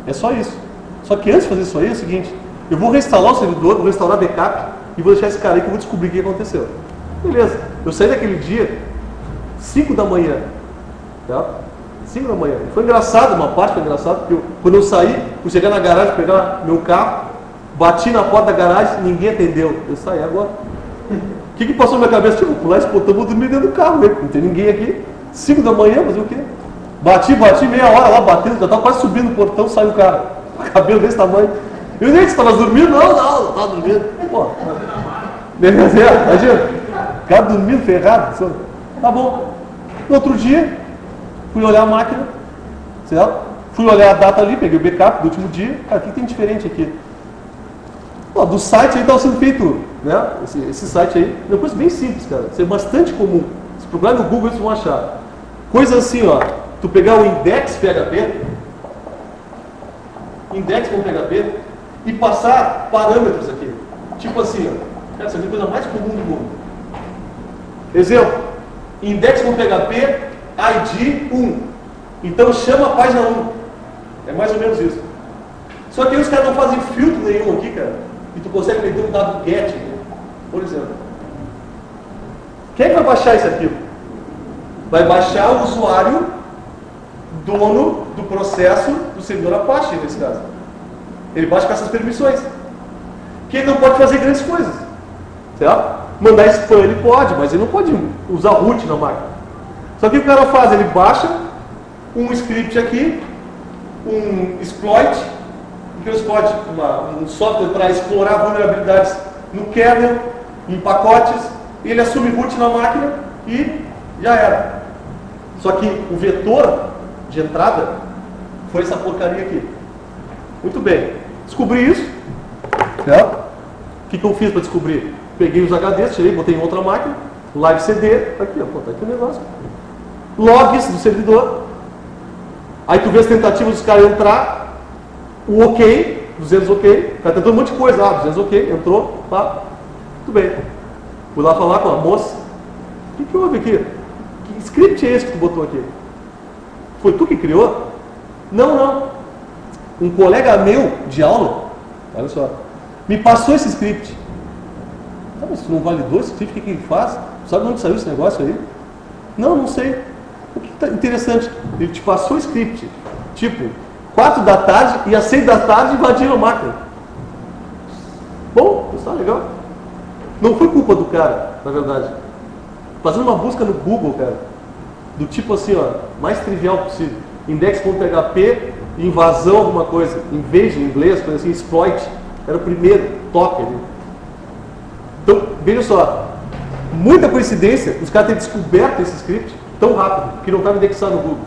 É só isso. Só que antes de fazer isso aí, é o seguinte: eu vou reinstalar o servidor, vou restaurar backup e vou deixar esse cara aí que eu vou descobrir o que aconteceu. Beleza. Eu saí daquele dia, 5 da manhã. Tá? 5 da manhã. Foi engraçado, uma parte foi engraçada, porque quando eu saí, fui chegar na garagem, pegar meu carro, bati na porta da garagem, ninguém atendeu. Eu saí agora. O que passou na minha cabeça? Tipo, pular esse portão, vou dormir dentro do carro, né? Não tem ninguém aqui. 5 da manhã, fazer o quê? Bati, meia hora lá, batendo, já estava quase subindo o portão, saiu o cara. Cabelo desse tamanho. Eu nem disse, estava dormindo? Não estava dormindo. Pô, imagina, o cara dormindo, ferrado. Tá bom. No outro dia, fui olhar a máquina, certo? Fui olhar a data ali, peguei o backup do último dia. Cara, o que tem diferente aqui? Pô, do site aí estava sendo feito, né? Esse site aí, é uma coisa bem simples, cara. Isso é bastante comum. Se procurar no Google, vocês vão achar. Coisa assim, ó. Tu pegar o index.php, index.php, e passar parâmetros aqui. Tipo assim, ó. Cara, essa é a coisa mais comum do mundo. Exemplo. Index.php, ID 1. Então chama a página 1. É mais ou menos isso. Só que aí os caras não fazem filtro nenhum aqui, cara. E tu consegue meter um dado get, né? Por exemplo. Quem é que vai baixar esse arquivo? Vai baixar o usuário dono do processo do servidor Apache, nesse caso. Ele baixa com essas permissões. Que ele não pode fazer grandes coisas. Certo? Mandar spam ele pode, mas ele não pode usar root na máquina. Só que o cara faz, ele baixa um script aqui, um exploit, que é um exploit, um software para explorar vulnerabilidades no kernel, em pacotes, ele assume root na máquina e já era. Só que o vetor de entrada foi essa porcaria aqui. Muito bem. Descobri isso. Certo? O que eu fiz para descobrir? Peguei os HDs, tirei, botei em outra máquina, live CD, tá aqui, ó, tá aqui o negócio. Logs do servidor. Aí tu vê as tentativas dos caras entrar, o OK, 200 OK, o cara tentou um monte de coisa, 200 OK, entrou, pá, tudo bem. Fui lá falar com a moça, o que houve aqui? Que script é esse que tu botou aqui? Foi tu que criou? Não. Um colega meu de aula, olha só, me passou esse script. Tá, mas tu não validou esse script, o que ele faz? Tu sabe de onde saiu esse negócio aí? Não sei. O que tá interessante? Ele te passou o script, tipo, 4 da tarde e às 6 da tarde invadiram a máquina. Bom, está legal. Não foi culpa do cara, na verdade. Fazendo uma busca no Google, cara, do tipo assim, ó, mais trivial possível. Index.php, invasão alguma coisa. Invasion em inglês, coisa assim, exploit. Era o primeiro toque ali. Então, veja só. Muita coincidência, os caras terem descoberto esse script tão rápido, que não estava indexado no Google.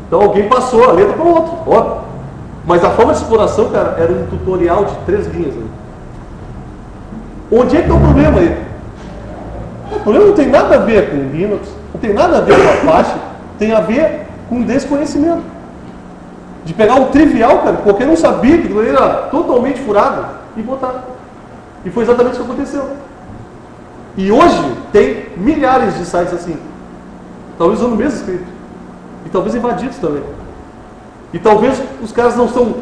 Então alguém passou a letra para o outro, óbvio. Mas a forma de exploração, cara, era um tutorial de 3 linhas. Né? Onde é que é o problema aí? O problema não tem nada a ver com Linux, não tem nada a ver com Apache, tem a ver com desconhecimento. De pegar um trivial, cara, porque não sabia que ele era totalmente furado e botar. E foi exatamente isso que aconteceu. E hoje tem milhares de sites assim. Talvez usando o mesmo script. E talvez invadidos também. E talvez os caras não são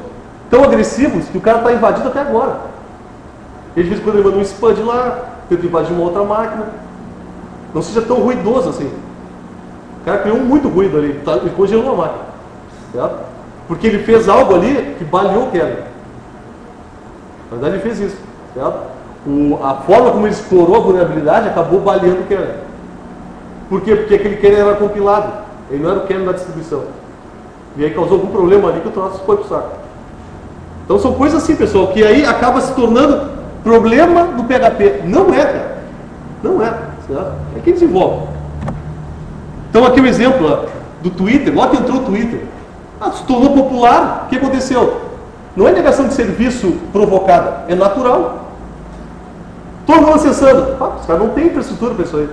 tão agressivos que o cara está invadido até agora. Ele de vez em quando ele manda um spam de lá, tenta invadir uma outra máquina. Não seja tão ruidoso assim. O cara criou muito ruído ali, ele congelou a máquina. Certo? Porque ele fez algo ali que baleou o kernel. Na verdade ele fez isso. Certo? A forma como ele explorou a vulnerabilidade acabou baleando o kernel. Por quê? Porque aquele kernel era compilado. Ele não era o kernel da distribuição. E aí causou algum problema ali que o troço foi pro saco. Então são coisas assim, pessoal, que aí acaba se tornando problema do PHP. Não é, cara. Não é. Certo? É quem desenvolve. Então aqui o exemplo ó, do Twitter. Logo que entrou o Twitter. Se tornou popular. O que aconteceu? Não é negação de serviço provocada. É natural. Todo mundo acessando. Os caras não têm infraestrutura para isso aí.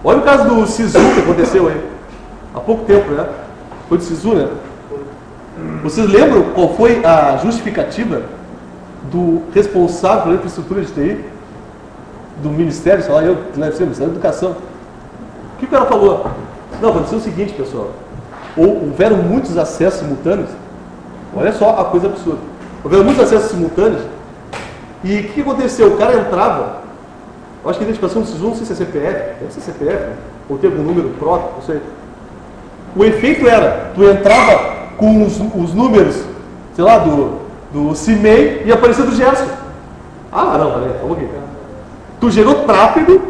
Olha o caso do Sisu que aconteceu aí. Há pouco tempo, né? Foi do Sisu, né? Vocês lembram qual foi a justificativa do responsável pela infraestrutura de TI? Do Ministério, sei lá, Ministério da Educação. O que o cara falou? Não, aconteceu o seguinte, pessoal. Houveram muitos acessos simultâneos. Olha só a coisa absurda. Houveram muitos acessos simultâneos. E o que aconteceu? O cara entrava, eu acho que a identificação do SISU, não sei se é CPF, deve ser CPF, ou tem algum número próprio, não sei. O efeito era, tu entrava com os números, sei lá, do CIMEI e aparecia do Gerson. Não, peraí, vamos aqui. Tu gerou tráfego,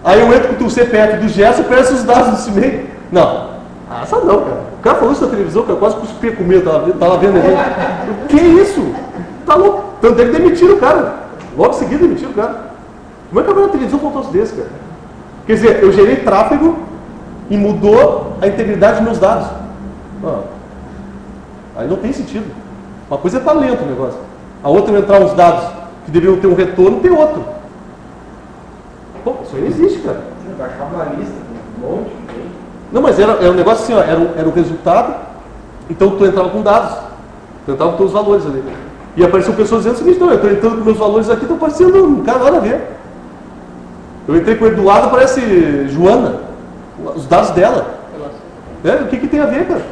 aí eu entro com o CPF do Gerson e aparece os dados do CIMEI. Não. Essa não, cara. O cara falou isso na televisão, cara, quase cuspi com medo, tava vendo ali. Que isso? Tá louco. Tanto é que demitiram o cara. Logo em seguida demitiram o cara. Como é que agora na televisão faltou isso desse, cara? Quer dizer, eu gerei tráfego e mudou a integridade dos meus dados. Aí não tem sentido. Uma coisa é talento o negócio. A outra é entrar uns dados que deveriam ter um retorno, tem outro. Pô, isso aí não existe, cara. Você vai achar uma lista, um monte. Não, mas era um negócio assim, ó, era o resultado, então tu entrava com dados, tu entrava com teus valores ali. E apareciam pessoas dizendo o seguinte, não, eu estou entrando com meus valores aqui, estão aparecendo, não cara, nada a ver. Eu entrei com o Eduardo, aparece Joana, os dados dela. O que tem a ver, cara?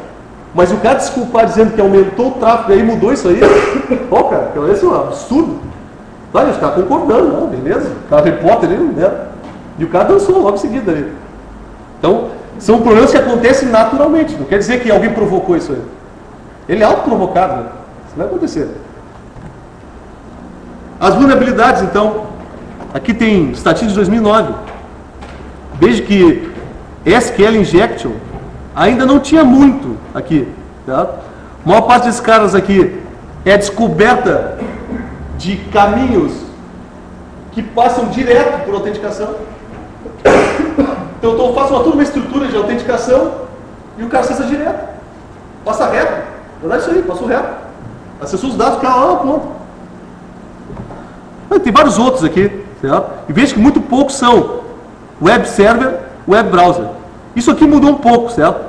Mas o cara desculpar dizendo que aumentou o tráfego e aí mudou isso aí, pô, cara, aquilo é um absurdo. Vai, os caras concordando, não, beleza, o cara repórter ali, né? E o cara dançou logo em seguida ali. Então, são problemas que acontecem naturalmente, não quer dizer que alguém provocou isso aí. Ele é autoprovocado, né? Isso vai acontecer. As vulnerabilidades, então, aqui tem estatística de 2009. Desde que SQL Injection ainda não tinha muito aqui. Tá? A maior parte desses caras aqui é descoberta de caminhos que passam direto por autenticação. Então eu faço toda uma estrutura de autenticação e o cara acessa direto. Passa reto. Na verdade, isso aí, passou reto. Acessou os dados, o cara lá, pronto. Tem vários outros aqui, certo? E veja que muito poucos são web server, web browser. Isso aqui mudou um pouco, certo?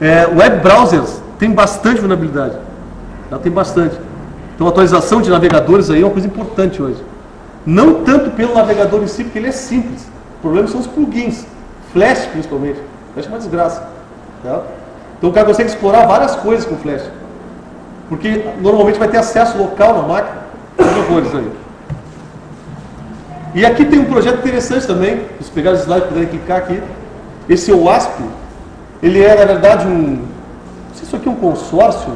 Web browsers tem bastante vulnerabilidade. Certo? Tem bastante. Então a atualização de navegadores aí é uma coisa importante hoje. Não tanto pelo navegador em si, porque ele é simples. O problema são os plugins. Flash, principalmente. Flash é uma desgraça. Certo? Então o cara consegue explorar várias coisas com Flash. Porque normalmente vai ter acesso local na máquina. São horrores aí. E aqui tem um projeto interessante também, se pegar os slides e puderem clicar aqui. Esse é o WASP. Ele é, na verdade, não sei se isso aqui é um consórcio,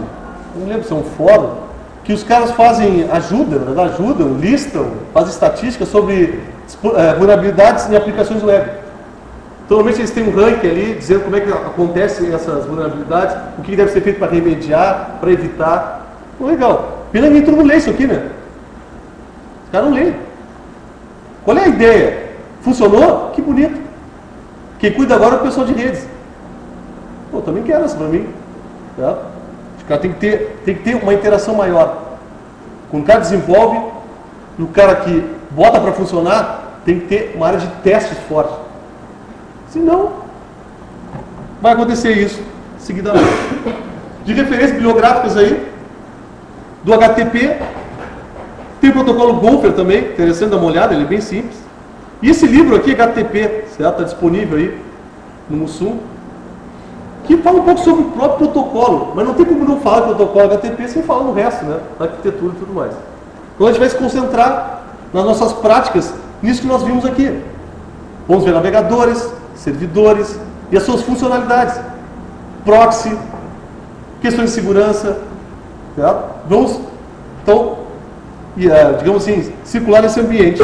não lembro se é um fórum, que os caras fazem, ajudam, listam, fazem estatísticas sobre vulnerabilidades em aplicações web. Então, normalmente eles têm um ranking ali, dizendo como é que acontecem essas vulnerabilidades, o que deve ser feito para remediar, para evitar. Legal. Pena que todo mundo lê isso aqui, né? Os caras não leem. Qual é a ideia? Funcionou? Que bonito. Quem cuida agora é o pessoal de redes. Pô, também quero essa para mim. Tá? O cara tem que ter uma interação maior. Quando o cara desenvolve, e o cara que bota para funcionar, tem que ter uma área de testes forte. Senão, vai acontecer isso seguidamente. De referências bibliográficas aí, do HTTP, tem o protocolo Gopher também, interessante dar uma olhada, ele é bem simples. E esse livro aqui, HTTP, está disponível aí no Mussum, que fala um pouco sobre o próprio protocolo, mas não tem como não falar do protocolo HTTP sem falar no resto, né? Da arquitetura e tudo mais. Então a gente vai se concentrar nas nossas práticas, nisso que nós vimos aqui. Vamos ver navegadores, servidores e as suas funcionalidades. Proxy, questões de segurança. Tá? Vamos, então, digamos assim, circular nesse ambiente.